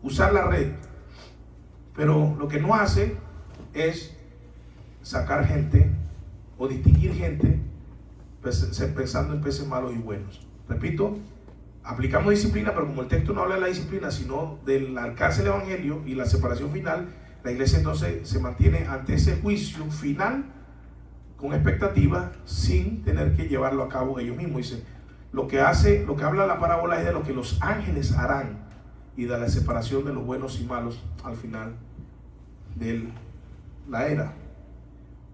usar la red. Pero lo que no hace es sacar gente o distinguir gente pensando en peces malos y buenos. Repito, aplicamos disciplina, pero como el texto no habla de la disciplina, sino del alcance del evangelio y la separación final, la iglesia entonces se mantiene ante ese juicio final con expectativa, sin tener que llevarlo a cabo ellos mismos. Dice, lo que habla la parábola es de lo que los ángeles harán y de la separación de los buenos y malos al final de la era.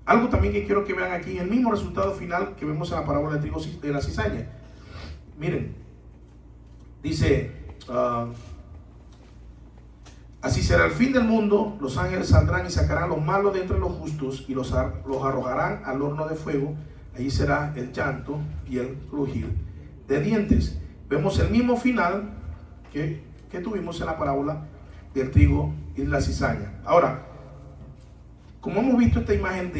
Algo también que quiero que vean aquí, el mismo resultado final que vemos en la parábola de trigo de la cizaña. Miren, dice, así será el fin del mundo, los ángeles saldrán y sacarán los malos de entre los justos y los arrojarán al horno de fuego. Allí será el llanto y el crujir de dientes. Vemos el mismo final que tuvimos en la parábola del trigo y la cizaña. Ahora, como hemos visto esta imagen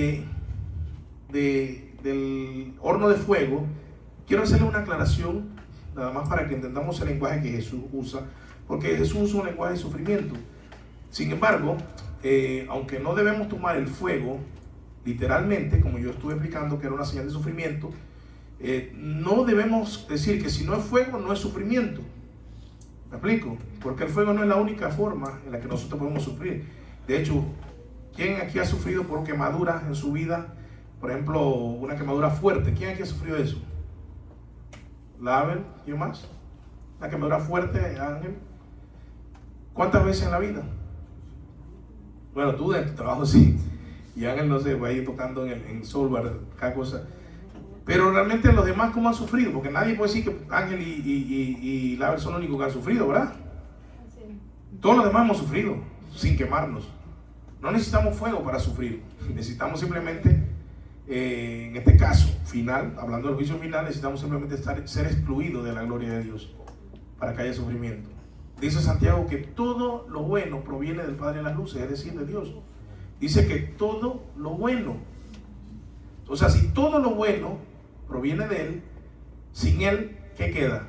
del horno de fuego, quiero hacerle una aclaración, nada más para que entendamos el lenguaje que Jesús usa, porque Jesús usa un lenguaje de sufrimiento. Sin embargo, aunque no debemos tomar el fuego literalmente, como yo estuve explicando que era una señal de sufrimiento, no debemos decir que si no es fuego, no es sufrimiento. ¿Me explico? Porque el fuego no es la única forma en la que nosotros podemos sufrir. De hecho, ¿quién aquí ha sufrido por quemaduras en su vida? Por ejemplo, una quemadura fuerte. ¿Quién aquí ha sufrido eso? ¿Label? ¿Quién más? ¿La quemadura fuerte, Ángel? ¿Cuántas veces en la vida? Bueno, tú de tu trabajo sí. Y Ángel no sé, va a ir tocando en Solvar, cada cosa. Pero realmente los demás, ¿cómo han sufrido? Porque nadie puede decir que Ángel y Label son los únicos que han sufrido, ¿verdad? Todos los demás hemos sufrido sin quemarnos. No necesitamos fuego para sufrir. Necesitamos simplemente, en este caso final, hablando del juicio final, necesitamos simplemente ser excluidos de la gloria de Dios para que haya sufrimiento. Dice Santiago que todo lo bueno proviene del Padre de las luces, es decir, de Dios. Dice que todo lo bueno. O sea, si todo lo bueno proviene de Él, sin Él, ¿qué queda?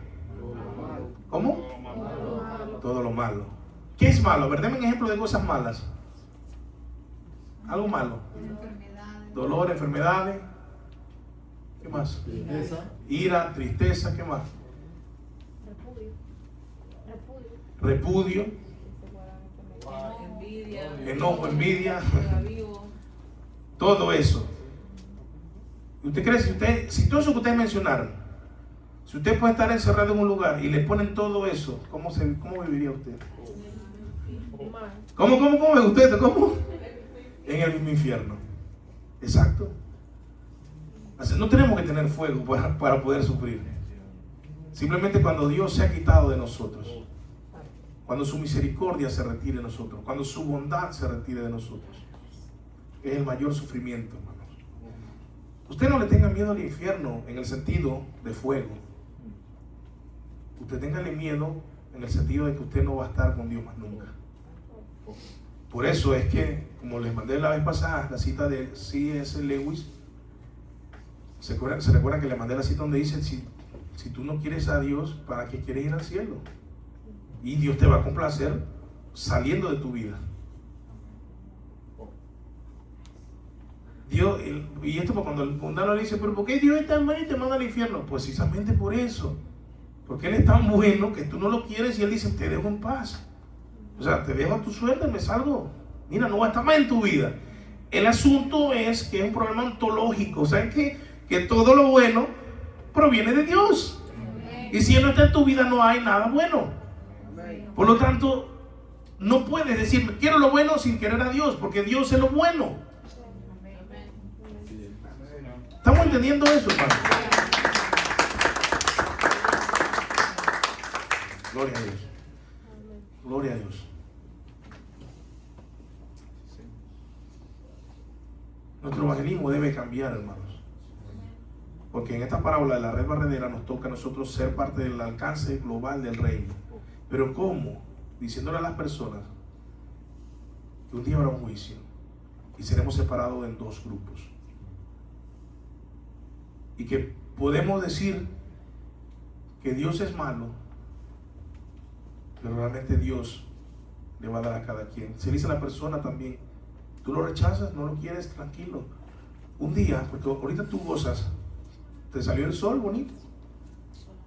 ¿Cómo? Todo lo malo. ¿Qué es malo? A ver, denme un ejemplo de cosas malas. Algo malo. Dolor, enfermedades. ¿Qué más? Tristeza. Ira, tristeza, ¿qué más? Repudio. Enojo, envidia. Todo eso. ¿Usted cree, si todo eso que ustedes mencionaron, si usted puede estar encerrado en un lugar y le ponen todo eso, ¿cómo viviría usted? ¿Cómo me gustó esto? ¿Cómo? En el mismo infierno. Exacto. Así, no tenemos que tener fuego para poder sufrir. Simplemente cuando Dios se ha quitado de nosotros, cuando su misericordia se retire de nosotros, cuando su bondad se retire de nosotros, es el mayor sufrimiento, hermanos. Usted no le tenga miedo al infierno en el sentido de fuego. Usted téngale miedo en el sentido de que usted no va a estar con Dios más nunca. Por eso es que, como les mandé la vez pasada, la cita de C.S. Lewis, Se recuerda que le mandé la cita donde dice, si tú no quieres a Dios, ¿para qué quieres ir al cielo? Y Dios te va a complacer saliendo de tu vida. Dios, y esto cuando el mundano le dice, pero ¿por qué Dios es tan bueno y te manda al infierno? Pues precisamente por eso. Porque Él es tan bueno que tú no lo quieres y Él dice, te dejo en paz. O sea, te dejo a tu suerte, me salgo. Mira, no va a estar más en tu vida. El asunto es que es un problema ontológico. ¿Saben qué? Que todo lo bueno proviene de Dios. Y si Él no está en tu vida, no hay nada bueno. Por lo tanto, no puedes decir, quiero lo bueno sin querer a Dios, porque Dios es lo bueno. ¿Estamos entendiendo eso, hermano? Gloria a Dios. Gloria a Dios. Nuestro evangelismo debe cambiar, hermanos. Porque en esta parábola de la red barredera nos toca a nosotros ser parte del alcance global del reino. Pero ¿cómo? Diciéndole a las personas que un día habrá un juicio y seremos separados en dos grupos. Y que podemos decir que Dios es malo, pero realmente Dios le va a dar a cada quien. Se le dice a la persona también, tú lo rechazas, no lo quieres, tranquilo. Un día, porque ahorita tú gozas, te salió el sol bonito.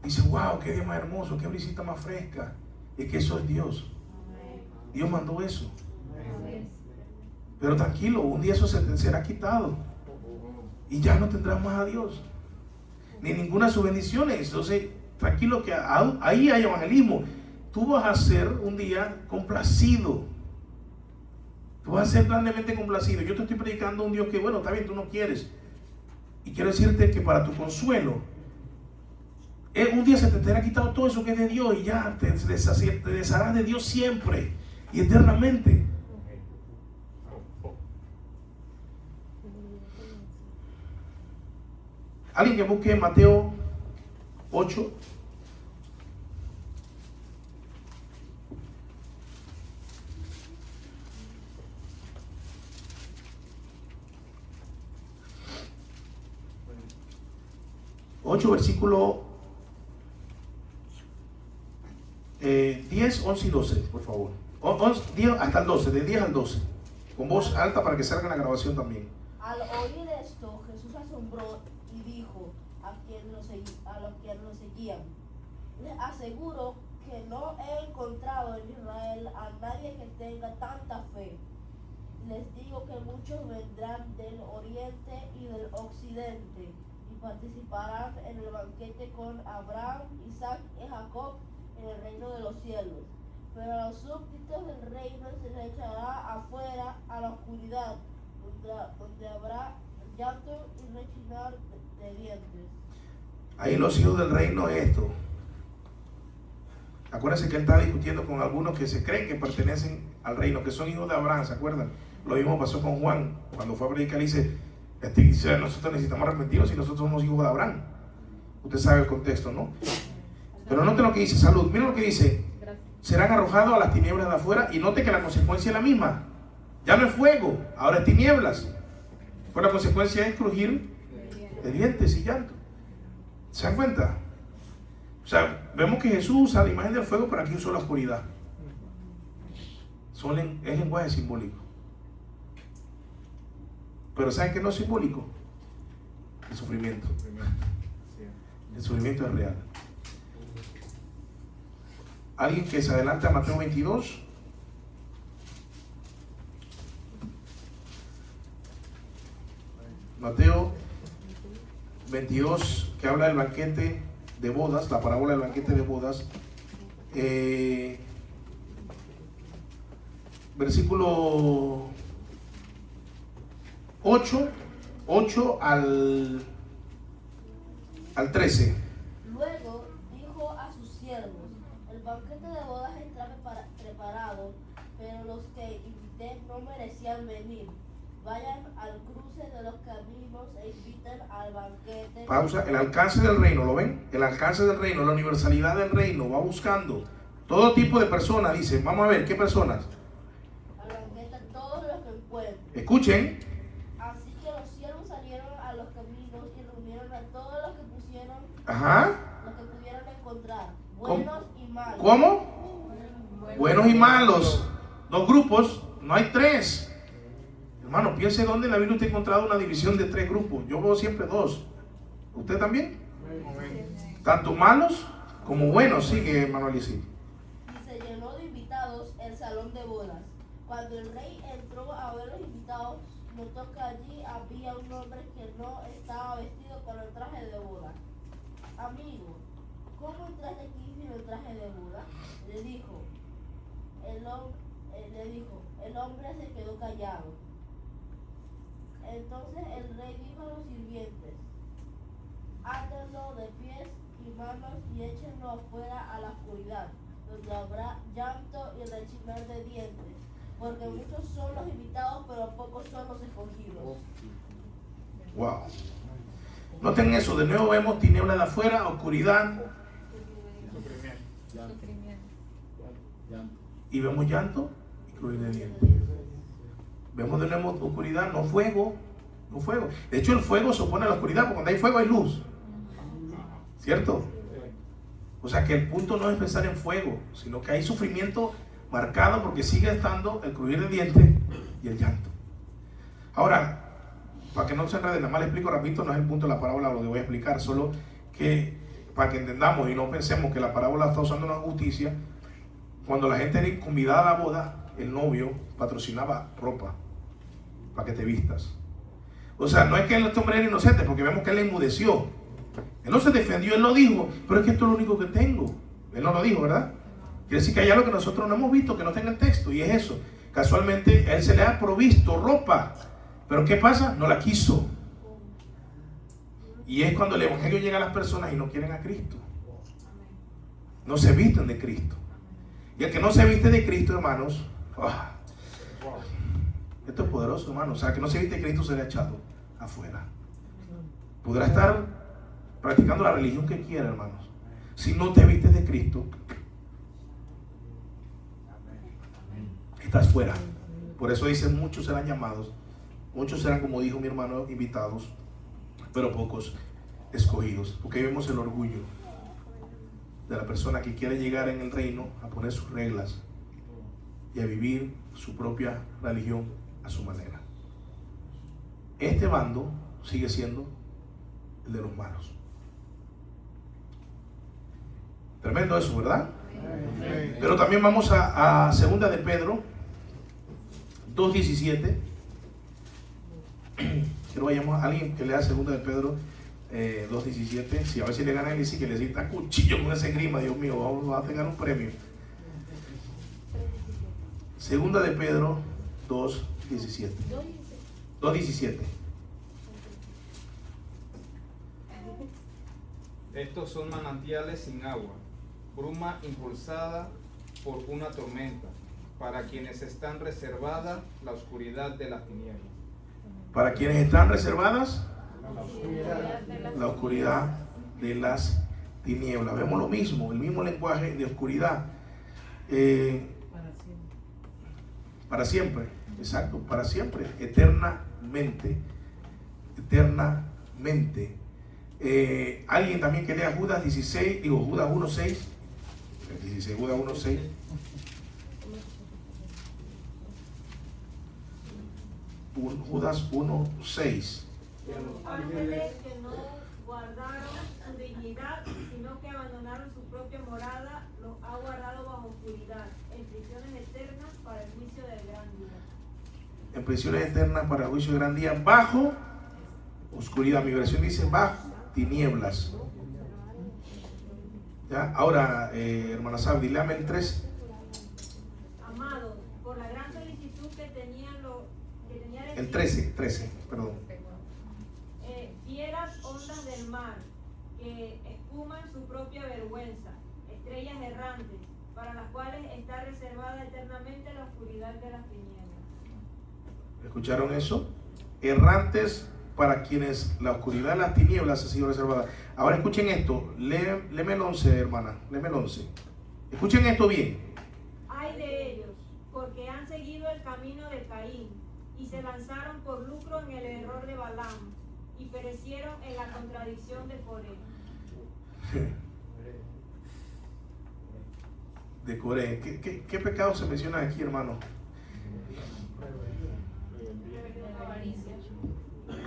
Dices, wow, qué día más hermoso, qué brisita más fresca. Es que eso es Dios. Dios mandó eso. Pero tranquilo, un día eso se te será quitado. Y ya no tendrás más a Dios. Ni ninguna de sus bendiciones. Entonces, tranquilo que ahí hay evangelismo. Tú vas a ser un día complacido. Tú vas a ser grandemente complacido. Yo te estoy predicando a un Dios que, bueno, está bien, tú no quieres. Y quiero decirte que para tu consuelo, un día se te tendrá quitado todo eso que es de Dios y ya te desharás de Dios siempre y eternamente. Alguien que busque Mateo 8. Versículo 10, 11 y 12, por favor. 10 hasta el 12, de 10 al 12. Con voz alta para que salga en la grabación también. Al oír esto, Jesús asombró y dijo a los que lo seguían: les aseguro que no he encontrado en Israel a nadie que tenga tanta fe. Les digo que muchos vendrán del oriente y del occidente y participarán en el banquete con Abraham, Isaac y Jacob en el reino de los cielos. Pero a los súbditos del reino se les echará afuera a la oscuridad, donde habrá llanto y rechinar de dientes. Ahí los hijos del reino es esto. Acuérdense que él está discutiendo con algunos que se creen que pertenecen al reino, que son hijos de Abraham, ¿se acuerdan? Lo mismo pasó con Juan, cuando fue a predicar, dice, nosotros necesitamos arrepentirnos si nosotros somos hijos de Abraham. Usted sabe el contexto, ¿no? Pero note lo que dice, salud, miren lo que dice, serán arrojados a las tinieblas de afuera, y note que la consecuencia es la misma. Ya no es fuego, ahora es tinieblas. Pues la consecuencia es crujir de dientes y llanto. ¿Se dan cuenta? O sea, vemos que Jesús usa la imagen del fuego, pero aquí usó la oscuridad. Es lenguaje simbólico. Pero ¿saben qué no es simbólico? El sufrimiento. El sufrimiento es real. Alguien que se adelante a Mateo 22. Mateo 22, que habla del banquete de bodas, la parábola del banquete de bodas. Versículo 8 al 13. Luego dijo a sus siervos: el banquete de bodas está preparado, pero los que invité no merecían venir. Vayan al cruce de los caminos e inviten al banquete. Pausa. El alcance del reino, ¿lo ven? El alcance del reino, la universalidad del reino, va buscando todo tipo de personas. Dice, vamos a ver, ¿qué personas? Al banquete todos los que encuentren. Escuchen. Así que los siervos salieron a los caminos y reunieron Ajá. Los que pudieran encontrar, buenos y malos. ¿Cómo? Buenos y malos. Dos grupos, no hay tres. Hermano, piense dónde en la Biblia usted ha encontrado una división de tres grupos. Yo veo siempre dos. ¿Usted también? Tanto malos como buenos. Sigue, hermano Alicia. Y se llenó de invitados el salón de bodas. Cuando el rey entró a ver los invitados, notó que allí había un hombre que no estaba vestido con el traje de boda. Amigo, ¿cómo entraste aquí sin el traje de boda? Le dijo. El hombre se quedó callado. Entonces el rey dijo a los sirvientes: átenlo de pies y manos y échenlo afuera a la oscuridad, donde habrá llanto y rechinar de dientes, porque muchos son los invitados, pero pocos son los escogidos. Wow. Noten eso, de nuevo vemos tiniebla de afuera, oscuridad. Y vemos llanto y crujir de dientes. Vemos de nuevo oscuridad, no fuego. No fuego. De hecho, el fuego se opone a la oscuridad, porque cuando hay fuego hay luz. ¿Cierto? O sea que el punto no es pensar en fuego, sino que hay sufrimiento marcado porque sigue estando el crujir de dientes y el llanto. Ahora, para que no se enrede, nada más le explico rapidito, no es el punto de la parábola lo que voy a explicar, solo que para que entendamos y no pensemos que la parábola está usando una justicia. Cuando la gente era convidada a la boda, el novio patrocinaba ropa para que te vistas. O sea, no es que este hombre era inocente, porque vemos que él le enmudeció. Él no se defendió, él lo dijo, pero es que esto es lo único que tengo. Él no lo dijo, ¿verdad? Quiere decir que hay algo que nosotros no hemos visto, que no está en el texto, y es eso. Casualmente, a él se le ha provisto ropa, pero ¿qué pasa? No la quiso. Y es cuando el evangelio llega a las personas y no quieren a Cristo. No se visten de Cristo. Y el que no se viste de Cristo, hermanos, esto es poderoso, hermanos. O sea, el que no se viste de Cristo será echado afuera. Podrá estar practicando la religión que quiera, hermanos. Si no te vistes de Cristo, estás fuera. Por eso dice: muchos serán llamados, muchos serán, como dijo mi hermano, invitados, pero pocos escogidos. Porque ahí vemos el orgullo de la persona que quiere llegar en el reino a poner sus reglas y a vivir su propia religión a su manera. Este bando sigue siendo el de los malos. Tremendo eso, ¿verdad? Pero también vamos a 2 de Pedro 2:17. Quiero vayamos a alguien que lea 2 de Pedro 2:17. Si a ver si le gana él, y sí que le sienta cuchillo con ese grima, Dios mío, vamos a tener un premio. 2 de Pedro 2:17. 2:17. Estos son manantiales sin agua, bruma impulsada por una tormenta, para quienes están reservadas la oscuridad de las tinieblas. Para quienes están reservadas la oscuridad de las tinieblas. Vemos lo mismo, el mismo lenguaje de oscuridad. Para siempre, exacto, para siempre, eternamente. Eternamente. Alguien también que lea Judas 16, Judas 1:6. Judas 1:6. Judas 1:6. Los ángeles que no guardaron su dignidad, sino que abandonaron su propia morada, los ha guardado bajo oscuridad, en prisiones eternas para el juicio del gran día. En prisiones eternas para el juicio del gran día, bajo oscuridad. Mi versión dice bajo tinieblas. ¿Ya? Ahora, hermana Sabdi, léame el 3. Amados, por la gran solicitud que tenían el 13, perdón. Fieras ondas del mar, que espuman su propia vergüenza, estrellas errantes, para las cuales está reservada eternamente la oscuridad de las tinieblas. ¿Escucharon eso? Errantes para quienes la oscuridad de las tinieblas ha sido reservada. Ahora escuchen esto, léeme el 11, hermana, léeme el 11. Escuchen esto bien. Ay de ellos, porque han seguido el camino de Caín, y se lanzaron por lucro en el error de Balaam, y perecieron en la contradicción de Coré. De Coré. ¿Qué pecado se menciona aquí, hermano?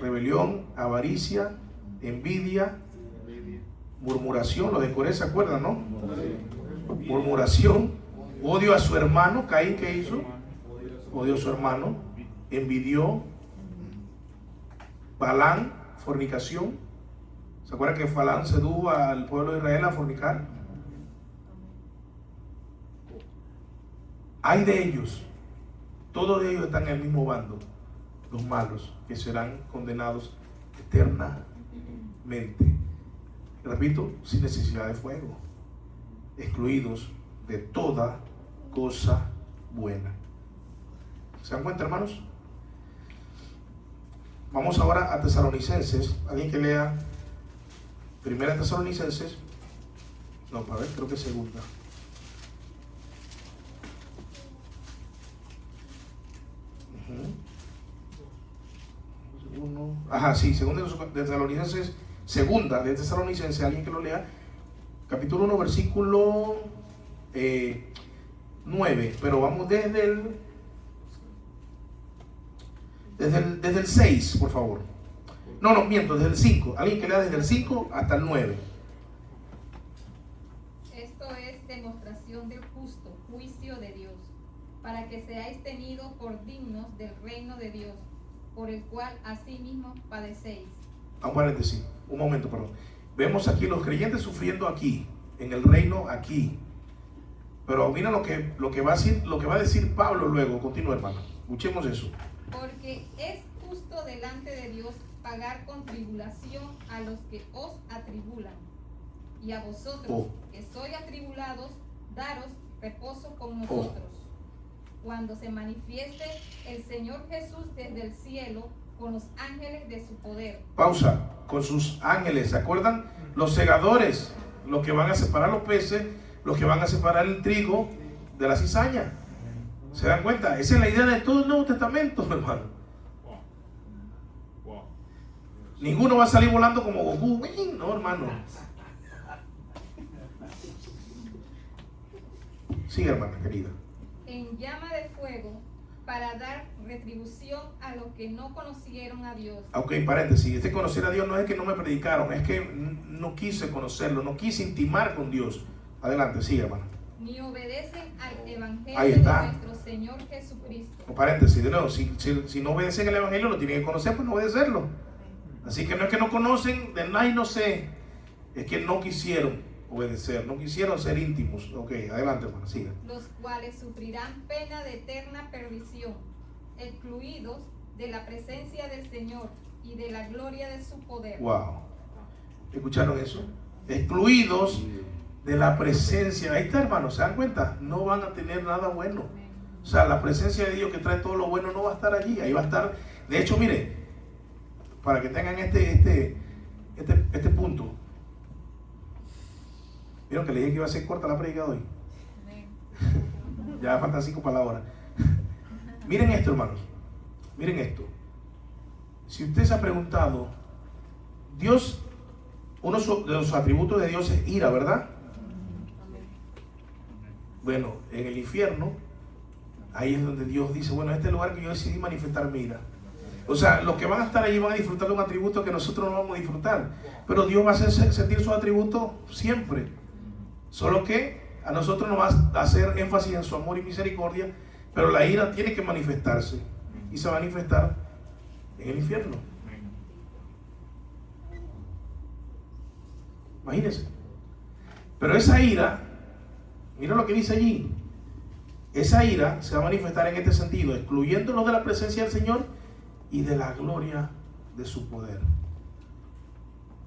Rebelión, avaricia, envidia, murmuración. Los de Coré se acuerdan, ¿no? Murmuración, odio a su hermano. Caín, ¿qué hizo? Odió a su hermano, envidió. Balán, fornicación. ¿Se acuerdan que Balán sedujo al pueblo de Israel a fornicar? Hay de ellos, todos ellos están en el mismo bando, los malos, que serán condenados eternamente. Repito, sin necesidad de fuego, excluidos de toda cosa buena. ¿Se dan cuenta, hermanos? Vamos ahora a Tesalonicenses. Alguien que lea Primera Tesalonicenses. No, para ver, creo que segunda. Ajá, sí, segunda de Tesalonicenses, segunda de Tesalonicenses, alguien que lo lea, capítulo 1, versículo 9, pero vamos desde el 6, por favor. No, miento, desde el 5, alguien que lea desde el 5 hasta el 9. Esto es demostración del justo juicio de Dios, para que seáis tenidos por dignos del reino de Dios, por el cual asimismo padecéis. Un paréntesis, un momento, perdón. Vemos aquí los creyentes sufriendo aquí, en el reino aquí. Pero mira lo que va a decir Pablo luego. Continúa, hermano. Escuchemos eso. Porque es justo delante de Dios pagar con tribulación a los que os atribulan, y a vosotros que sois atribulados, daros reposo con nosotros, cuando se manifieste el Señor Jesús desde el cielo con los ángeles de su poder. Pausa. Con sus ángeles, ¿se acuerdan? Los segadores, los que van a separar los peces, los que van a separar el trigo de la cizaña. ¿Se dan cuenta? Esa es la idea de todo el Nuevo Testamento, hermano. Ninguno va a salir volando como Goku. No, hermano. Sí, hermana querida. En llama de fuego, para dar retribución a los que no conocieron a Dios. Ok, paréntesis. Este conocer a Dios no es que no me predicaron, es que no quise conocerlo, no quise intimar con Dios. Adelante, sigue, hermano. Ni obedecen al evangelio Ahí está. de nuestro Señor Jesucristo. O paréntesis, de nuevo, si no obedecen el evangelio, lo tienen que conocer, pues no obedecerlo. Así que no es que no conocen, de nada y no sé, es que no quisieron obedecer, no quisieron ser íntimos. Ok, adelante, hermano, siga. Los cuales sufrirán pena de eterna perdición, excluidos de la presencia del Señor y de la gloria de su poder. Wow. ¿Escucharon eso? Excluidos de la presencia. Ahí está, hermano, ¿se dan cuenta? No van a tener nada bueno. O sea, la presencia de Dios que trae todo lo bueno no va a estar allí. Ahí va a estar. De hecho, mire, para que tengan este punto. ¿Vieron que le dije que iba a ser corta la predica hoy? Ya faltan 5 para la hora. Miren esto, hermanos. Miren esto. Si usted se ha preguntado, Dios, uno de los atributos de Dios es ira, ¿verdad? Bueno, en el infierno, ahí es donde Dios dice, bueno, este es el lugar que yo decidí manifestar mi ira. O sea, los que van a estar allí van a disfrutar de un atributo que nosotros no vamos a disfrutar. Pero Dios va a hacer sentir sus atributos siempre. Solo que a nosotros nos va a hacer énfasis en su amor y misericordia, pero la ira tiene que manifestarse. Y se va a manifestar en el infierno. Imagínense. Pero esa ira, mira lo que dice allí. Esa ira se va a manifestar en este sentido, excluyéndonos de la presencia del Señor y de la gloria de su poder,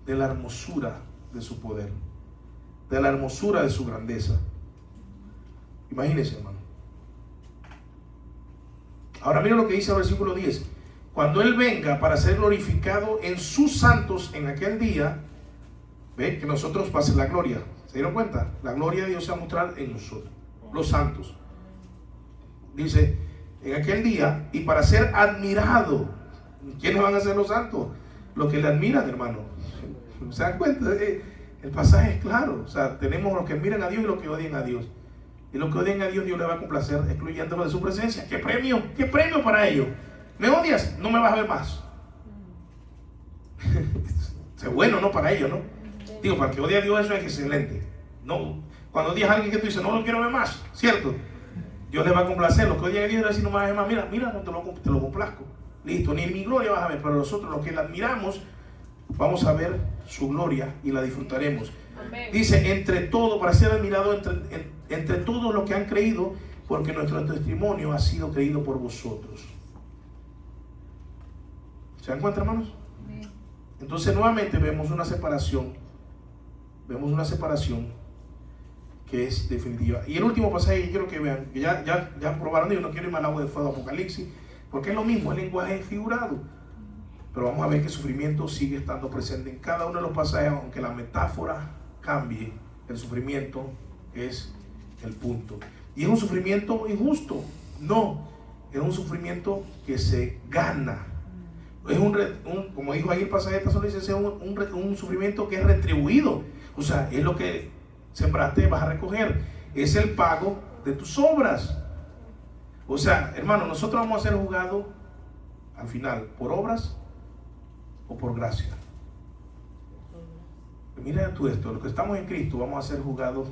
de la hermosura de su poder, de la hermosura de su grandeza. Imagínense, hermano. Ahora mira lo que dice el versículo 10. Cuando Él venga para ser glorificado en sus santos en aquel día, ve que nosotros va a ser la gloria. ¿Se dieron cuenta? La gloria de Dios se va a mostrar en nosotros, los santos. Dice, en aquel día, y para ser admirado. ¿Quiénes van a ser los santos? Los que le admiran, hermano. ¿Se dan cuenta? El pasaje es claro. O sea, tenemos los que miran a Dios y los que odian a Dios. Y los que odian a Dios, Dios le va a complacer excluyéndolo de su presencia. ¿Qué premio? ¿Qué premio para ellos? ¿Me odias? No me vas a ver más. Es bueno, ¿no? Para ellos, ¿no? Digo, para el que odia a Dios eso es excelente. No, cuando odias a alguien que tú dices, no lo quiero ver más, ¿cierto? Dios le va a complacer. Los que odian a Dios le van a decir, no me vas a ver más. Mira, no te lo complazco. Listo, ni en mi gloria vas a ver, pero nosotros los que la admiramos, vamos a ver su gloria y la disfrutaremos. Amén. Dice, entre todo, para ser admirado entre todos los que han creído, porque nuestro testimonio ha sido creído por vosotros. ¿Se dan cuenta, hermanos? Entonces nuevamente vemos una separación que es definitiva. Y el último pasaje que quiero que vean, que ya probaron, yo no quiero irme al agua de fuego de Apocalipsis, porque es lo mismo, el lenguaje figurado. Pero vamos a ver que el sufrimiento sigue estando presente en cada uno de los pasajes, aunque la metáfora cambie, el sufrimiento es el punto. Y es un sufrimiento injusto, no, es un sufrimiento que se gana. Es como dijo ahí el pasaje de esta sola, es un sufrimiento que es retribuido. O sea, es lo que sembraste, vas a recoger. Es el pago de tus obras. O sea, hermano, nosotros vamos a ser juzgados al final, ¿por obras o por gracia? Mira tú esto, los que estamos en Cristo vamos a ser juzgados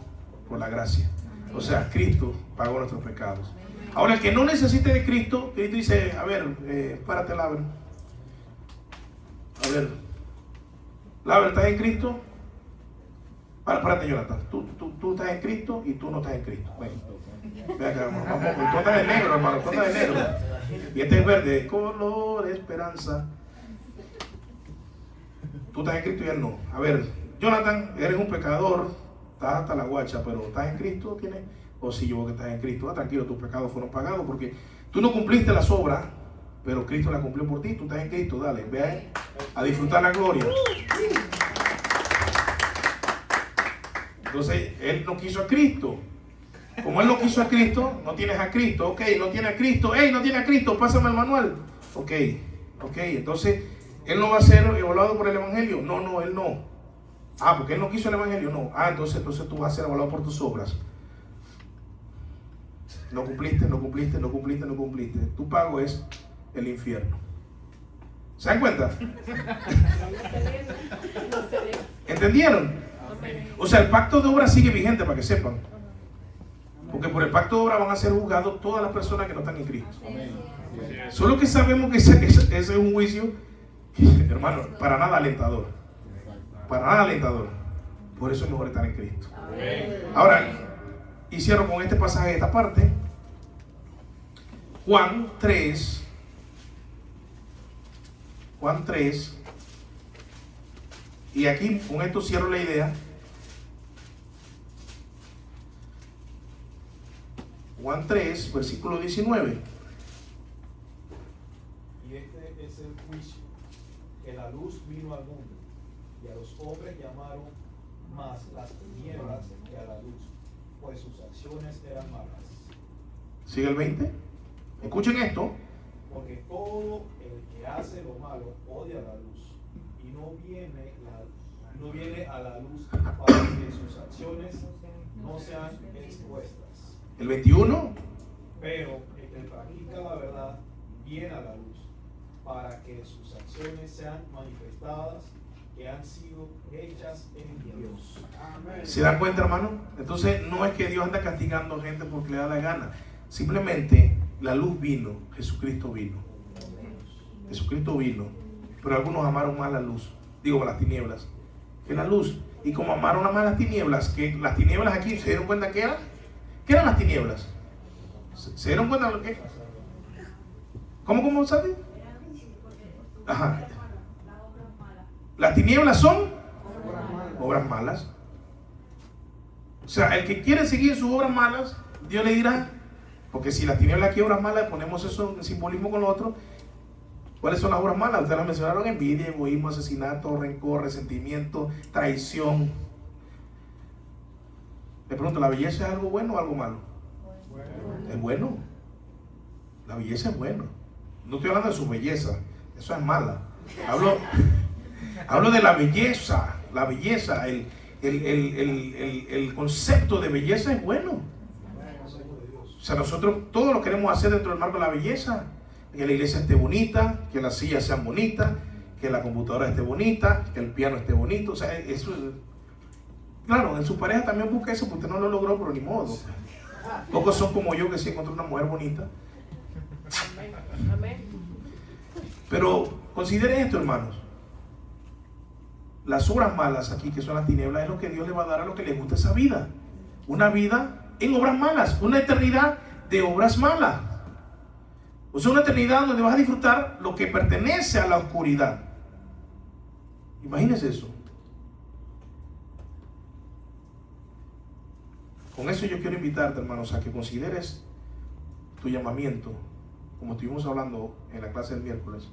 por la gracia. O sea, Cristo pagó nuestros pecados. Ahora, el que no necesite de Cristo, Cristo dice, a ver, párate, Laber. A ver, Laber, ¿estás en Cristo? Párate, Jonathan. Tú estás en Cristo y tú no estás en Cristo. Bueno, ve acá, vamos, tú estás de negro, hermano, tú estás de negro. Y este es verde, color de esperanza. Tú estás en Cristo y él no. A ver, Jonathan, eres un pecador, estás hasta la guacha, pero ¿estás en Cristo? ¿Tienes? O si yo que estás en Cristo, tranquilo, tus pecados fueron pagados porque tú no cumpliste las obras, pero Cristo la cumplió por ti. Tú estás en Cristo, dale, ve a disfrutar la gloria. Entonces, él no quiso a Cristo. Como él no quiso a Cristo, no tienes a Cristo. Ok, no tiene a Cristo. Hey, no tiene a Cristo, pásame el manual. Ok, entonces, él no va a ser evaluado por el Evangelio. No, él no. Porque él no quiso el Evangelio. No. Entonces tú vas a ser evaluado por tus obras. No cumpliste. Tu pago es el infierno. ¿Se dan cuenta? ¿Entendieron? O sea, el pacto de obra sigue vigente, para que sepan. Porque por el pacto de obra van a ser juzgados todas las personas que no están en Cristo. Solo que sabemos que ese es un juicio, hermano, para nada alentador. Por eso es mejor estar en Cristo. Ahora, y cierro con este pasaje de esta parte. Juan 3. Y aquí con esto cierro la idea. Juan 3, versículo 19. Y este es el juicio, que la luz vino al mundo, y a los hombres llamaron más las tinieblas que a la luz, pues sus acciones eran malas. Sigue el 20. Escuchen esto. Porque todo el que hace lo malo odia la luz, y no viene a la luz para que sus acciones no sean expuestas. El 21. Pero el que practica la verdad viene a la luz, para que sus acciones sean manifestadas, que han sido hechas en Dios. Amén. ¿Se dan cuenta, hermano? Entonces no es que Dios anda castigando a gente porque le da la gana. Simplemente la luz vino, Jesucristo vino. Pero algunos amaron más la luz, las tinieblas, que la luz. Y como amaron más las tinieblas, que las tinieblas aquí, ¿se dieron cuenta qué eran? ¿Qué eran las tinieblas? ¿Se dieron cuenta de lo que? ¿Cómo saben? Ajá. Las tinieblas son obras malas. O sea, el que quiere seguir sus obras malas, Dios le dirá, porque si las tinieblas aquí obras malas, ponemos eso en simbolismo con lo otro. ¿Cuáles son las obras malas? Ustedes las mencionaron: envidia, egoísmo, asesinato, rencor, resentimiento, traición. Le pregunto, ¿la belleza es algo bueno o algo malo? Es bueno. La belleza es bueno. No estoy hablando de su belleza, eso es mala. Hablo de la belleza, el concepto de belleza es bueno. O sea, nosotros todo lo queremos hacer dentro del marco de la belleza. Que la iglesia esté bonita, que las sillas sean bonitas, que la computadora esté bonita, que el piano esté bonito. O sea, eso es... Claro, en su pareja también busca eso, porque usted no lo logró, pero ni modo. Pocos son como yo que sí encontré una mujer bonita. Amén. Pero consideren esto, hermanos. Las obras malas aquí, que son las tinieblas, es lo que Dios le va a dar a los que les gusta esa vida. Una vida en obras malas, una eternidad de obras malas. O sea, una eternidad donde vas a disfrutar lo que pertenece a la oscuridad. Imagínense eso. Con eso yo quiero invitarte, hermanos, a que consideres tu llamamiento, como estuvimos hablando en la clase del miércoles,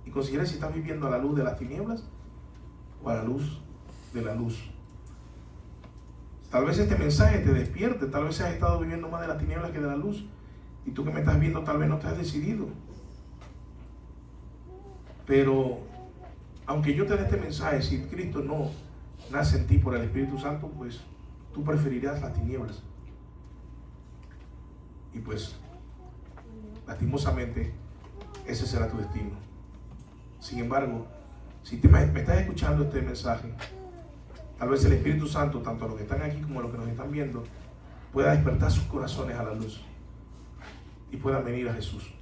y consideres si estás viviendo a la luz de las tinieblas o a la luz de la luz. Tal vez este mensaje te despierte, tal vez has estado viviendo más de las tinieblas que de la luz, y tú que me estás viendo tal vez no te has decidido. Pero aunque yo te dé este mensaje, si Cristo no nace en ti por el Espíritu Santo, pues tú preferirás las tinieblas. Y pues, lastimosamente, ese será tu destino. Sin embargo, si me estás escuchando este mensaje, tal vez el Espíritu Santo, tanto a los que están aquí como a los que nos están viendo, pueda despertar sus corazones a la luz y puedan venir a Jesús.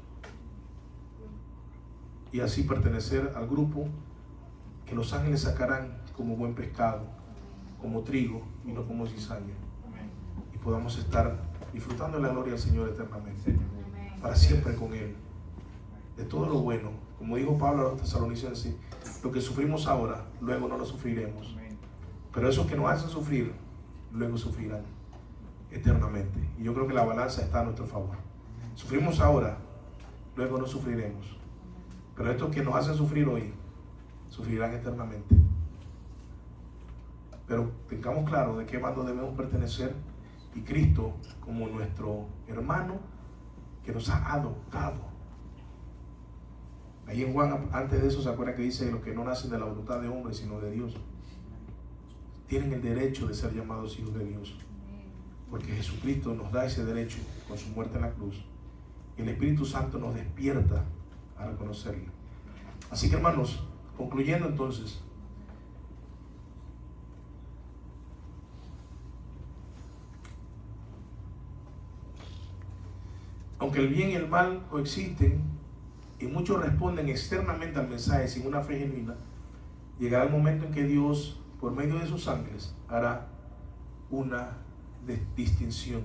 Y así pertenecer al grupo que los ángeles sacarán como buen pescado, como trigo y no como cizaña. Y podamos estar disfrutando de la gloria del Señor eternamente, para siempre con Él. De todo lo bueno, como dijo Pablo a los tesalonicenses, lo que sufrimos ahora, luego no lo sufriremos. Pero esos que nos hacen sufrir, luego sufrirán eternamente. Y yo creo que la balanza está a nuestro favor. Sufrimos ahora, luego no sufriremos. Pero estos que nos hacen sufrir hoy, sufrirán eternamente. Pero tengamos claro de qué bando debemos pertenecer, y Cristo como nuestro hermano que nos ha adoptado. Ahí en Juan, antes de eso, se acuerda que dice: los que no nacen de la voluntad de hombre, sino de Dios, tienen el derecho de ser llamados hijos de Dios, porque Jesucristo nos da ese derecho con su muerte en la cruz. El Espíritu Santo nos despierta a reconocerlo. Así que, hermanos, concluyendo entonces, aunque el bien y el mal coexisten y muchos responden externamente al mensaje sin una fe genuina, llegará el momento en que Dios, por medio de sus ángeles, hará una distinción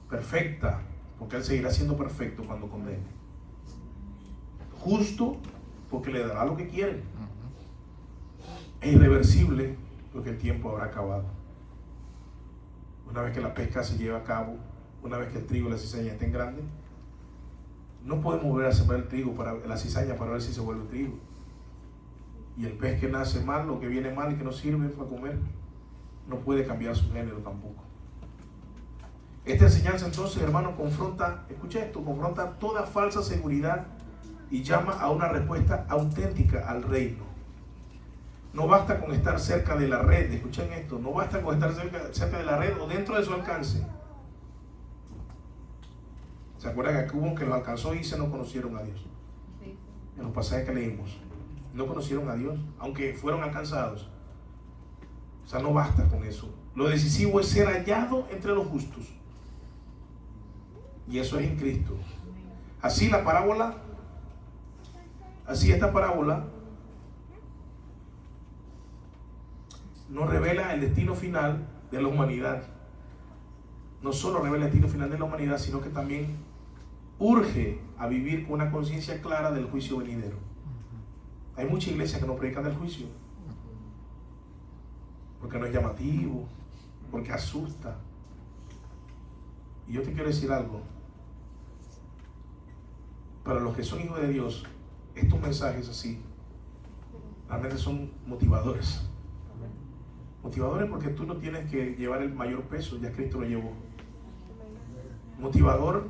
perfecta, porque Él seguirá siendo perfecto cuando condene. Justo, porque le dará lo que quiere. E irreversible, porque el tiempo habrá acabado. Una vez que la pesca se lleve a cabo, una vez que el trigo y la cizaña estén grandes, no podemos volver a sembrar el trigo para la cizaña para ver si se vuelve trigo. Y el pez que nace mal o que viene mal y que no sirve para comer, no puede cambiar su género tampoco. Esta enseñanza entonces, hermano, confronta, escucha esto, confronta toda falsa seguridad y llama a una respuesta auténtica al reino. No basta con estar cerca de la red, escuchen esto, no basta con estar cerca de la red o dentro de su alcance. ¿Se acuerdan que hubo que lo alcanzó y se no conocieron a Dios? En los pasajes que leímos, no conocieron a Dios, aunque fueron alcanzados. O sea, no basta con eso. Lo decisivo es ser hallado entre los justos. Y eso es en Cristo. Así esta parábola nos revela el destino final de la humanidad. No solo revela el destino final de la humanidad, sino que también urge a vivir con una conciencia clara del juicio venidero. Hay muchas iglesias que no predican del juicio, porque no es llamativo, porque asusta. Y yo te quiero decir algo. Para los que son hijos de Dios, estos mensajes así realmente son motivadores. Motivadores porque tú no tienes que llevar el mayor peso, ya Cristo lo llevó. Motivador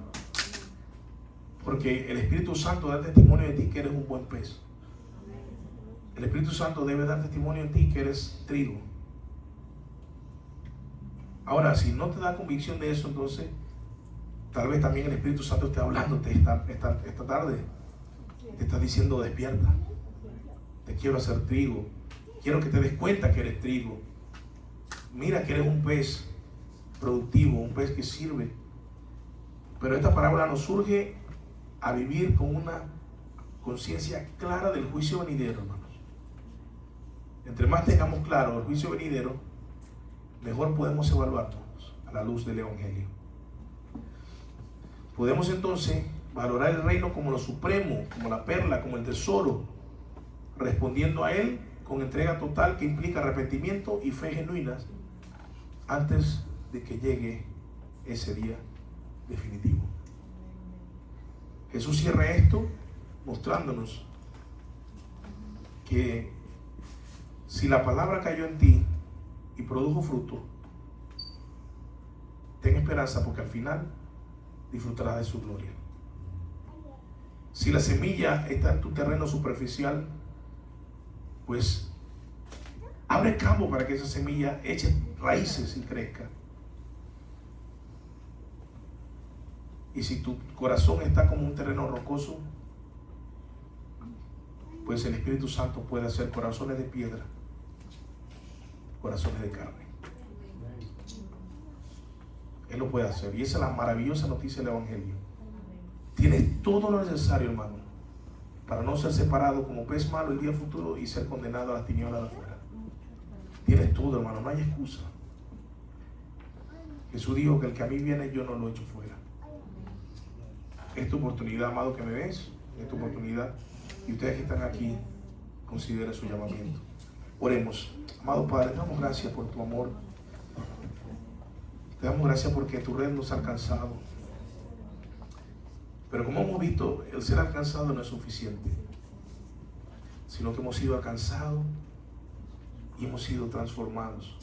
porque el Espíritu Santo da testimonio de ti que eres un buen pez. El Espíritu Santo debe dar testimonio en ti que eres trigo. Ahora, si no te da convicción de eso, entonces tal vez también el Espíritu Santo esté hablándote esta tarde. Te está diciendo: despierta, te quiero hacer trigo, quiero que te des cuenta que eres trigo. Mira que eres un pez productivo, un pez que sirve. Pero esta parábola nos surge a vivir con una conciencia clara del juicio venidero, hermanos. Entre más tengamos claro el juicio venidero, mejor podemos evaluarnos a la luz del Evangelio. Podemos entonces valorar el reino como lo supremo, como la perla, como el tesoro, respondiendo a él con entrega total que implica arrepentimiento y fe genuinas antes de que llegue ese día definitivo. Jesús cierra esto mostrándonos que si la palabra cayó en ti y produjo fruto, ten esperanza, porque al final disfrutarás de su gloria. Si la semilla está en tu terreno superficial, pues abre campo para que esa semilla eche raíces y crezca. Y si tu corazón está como un terreno rocoso, pues el Espíritu Santo puede hacer corazones de piedra, corazones de carne. Él lo puede hacer. Y esa es la maravillosa noticia del Evangelio. Tienes todo lo necesario, hermano, para no ser separado como pez malo el día futuro y ser condenado a las tinieblas de afuera. Tienes todo, hermano, no hay excusa. Jesús dijo que el que a mí viene yo no lo echo fuera. Es tu oportunidad, amado, que me ves. Es tu oportunidad. Y ustedes que están aquí, consideren su llamamiento. Oremos. Amado Padre, te damos gracias por tu amor. Te damos gracias porque tu red nos ha alcanzado. Pero como hemos visto, el ser alcanzado no es suficiente, sino que hemos sido alcanzados y hemos sido transformados.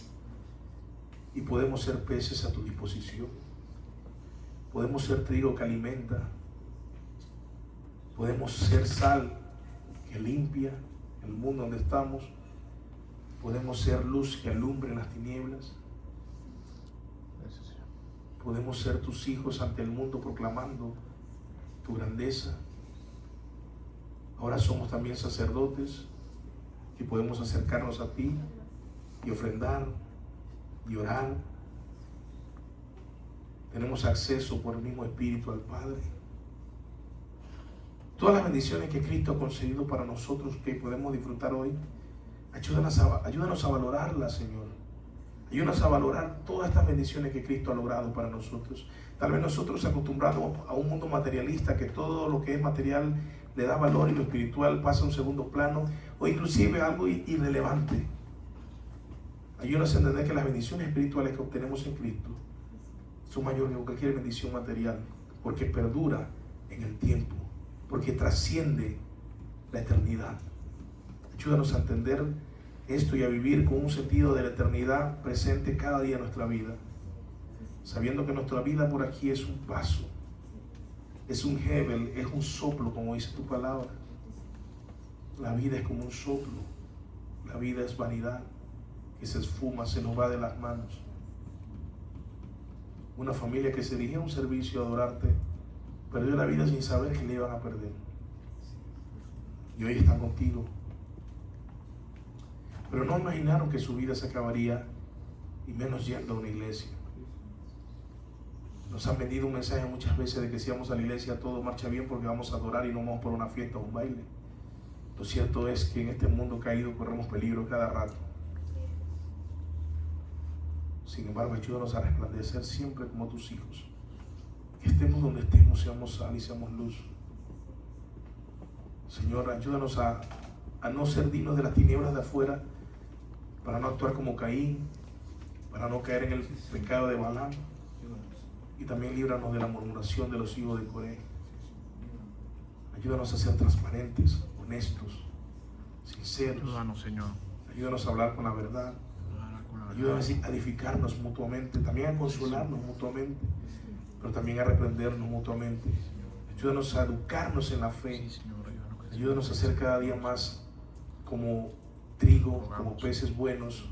Y podemos ser peces a tu disposición. Podemos ser trigo que alimenta. Podemos ser sal que limpia el mundo donde estamos. Podemos ser luz que alumbre en las tinieblas. Podemos ser tus hijos ante el mundo proclamando tu grandeza. Ahora somos también sacerdotes que podemos acercarnos a ti y ofrendar y orar. Tenemos acceso por el mismo Espíritu al Padre. Todas las bendiciones que Cristo ha concedido para nosotros que podemos disfrutar hoy, ayúdanos a valorarlas, Señor. Ayúdanos a valorar todas estas bendiciones que Cristo ha logrado para nosotros. Tal vez nosotros acostumbrados a un mundo materialista, que todo lo que es material le da valor y lo espiritual pasa a un segundo plano, o inclusive algo irrelevante. Ayúdanos a entender que las bendiciones espirituales que obtenemos en Cristo son mayores que cualquier bendición material, porque perdura en el tiempo, porque trasciende la eternidad. Ayúdanos a entender esto y a vivir con un sentido de la eternidad presente cada día en nuestra vida, sabiendo que nuestra vida por aquí es un paso, es un hebel, es un soplo, como dice tu palabra. La vida es como un soplo, la vida es vanidad que se esfuma, se nos va de las manos. Una familia que se dirigía a un servicio a adorarte perdió la vida sin saber que le iban a perder, y hoy están contigo. Pero no imaginaron que su vida se acabaría, y menos yendo a una iglesia. Nos han vendido un mensaje muchas veces de que si vamos a la iglesia todo marcha bien porque vamos a adorar y no vamos por una fiesta o un baile. Lo cierto es que en este mundo caído corremos peligro cada rato. Sin embargo, ayúdanos a resplandecer siempre como tus hijos. Que estemos donde estemos, seamos sal y seamos luz. Señor, ayúdanos a no ser dignos de las tinieblas de afuera, para no actuar como Caín, para no caer en el pecado de Balaam, y también líbranos de la murmuración de los hijos de Coré. Ayúdanos a ser transparentes, honestos, sinceros. Ayúdanos, Señor. Ayúdanos a hablar con la verdad. Ayúdanos a edificarnos mutuamente, también a consolarnos mutuamente, pero también a reprendernos mutuamente. Ayúdanos a educarnos en la fe. Ayúdanos a ser cada día más como trigo, como peces buenos,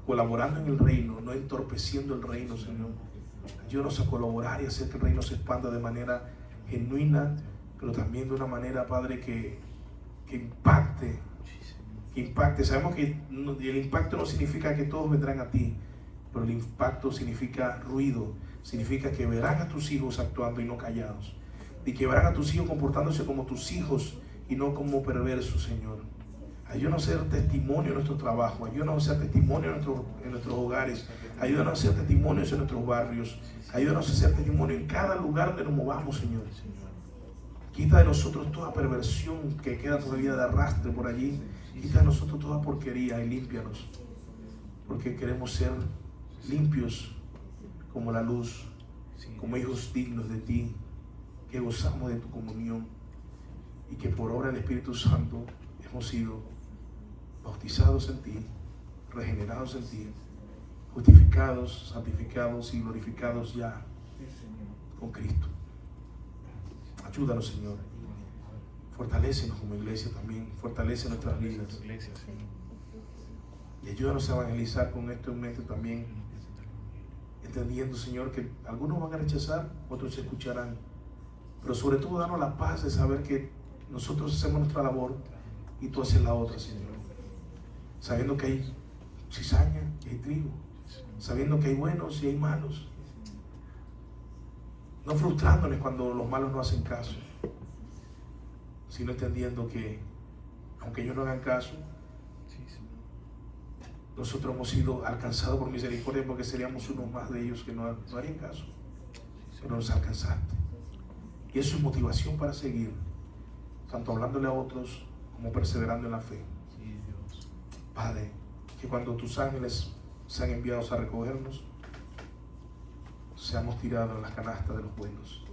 colaborando en el reino, no entorpeciendo el reino, Señor. Ayúdanos a colaborar y hacer que el reino se expanda de manera genuina, pero también de una manera, Padre, que impacte. Sabemos que el impacto no significa que todos vendrán a ti, pero el impacto significa ruido, significa que verán a tus hijos actuando y no callados, y que verán a tus hijos comportándose como tus hijos y no como perversos, Señor. Ayúdanos a ser testimonio en nuestro trabajo, ayúdanos a ser testimonio en nuestros hogares, ayúdanos a ser testimonios en nuestros barrios, ayúdanos a ser testimonio en cada lugar donde nos movamos, Señor. Quita de nosotros toda perversión que queda todavía de arrastre por allí, quita de nosotros toda porquería y límpianos, porque queremos ser limpios como la luz, como hijos dignos de ti, que gozamos de tu comunión y que por obra del Espíritu Santo hemos sido bautizados en ti, regenerados en ti, justificados, santificados y glorificados ya con Cristo. Ayúdanos, Señor. Fortalécenos como iglesia también, fortalece nuestras vidas. Y ayúdanos a evangelizar con esto en mente también, entendiendo, Señor, que algunos van a rechazar, otros se escucharán, pero sobre todo danos la paz de saber que nosotros hacemos nuestra labor y tú haces la otra, Señor. Sabiendo que hay cizaña y hay trigo, sabiendo que hay buenos y hay malos, no frustrándonos cuando los malos no hacen caso, sino entendiendo que aunque ellos no hagan caso, nosotros hemos sido alcanzados por misericordia, porque seríamos unos más de ellos que no harían caso, pero nos alcanzaste, y eso es motivación para seguir, tanto hablándole a otros como perseverando en la fe. Padre, que cuando tus ángeles sean enviados a recogernos, seamos tirados en la canasta de los buenos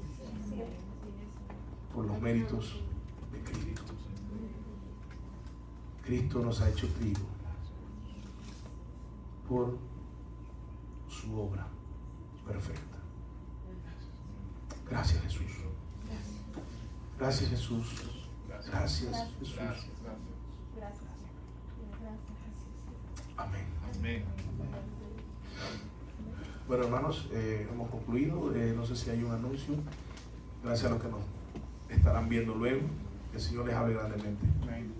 por los méritos de Cristo. Cristo nos ha hecho trigo por su obra perfecta. Gracias, Jesús. Gracias, Jesús. Gracias, Jesús. Amén. Amén. Bueno, hermanos, hemos concluido. No sé si hay un anuncio. Gracias a los que nos estarán viendo luego. Que el Señor les hable grandemente. Amén.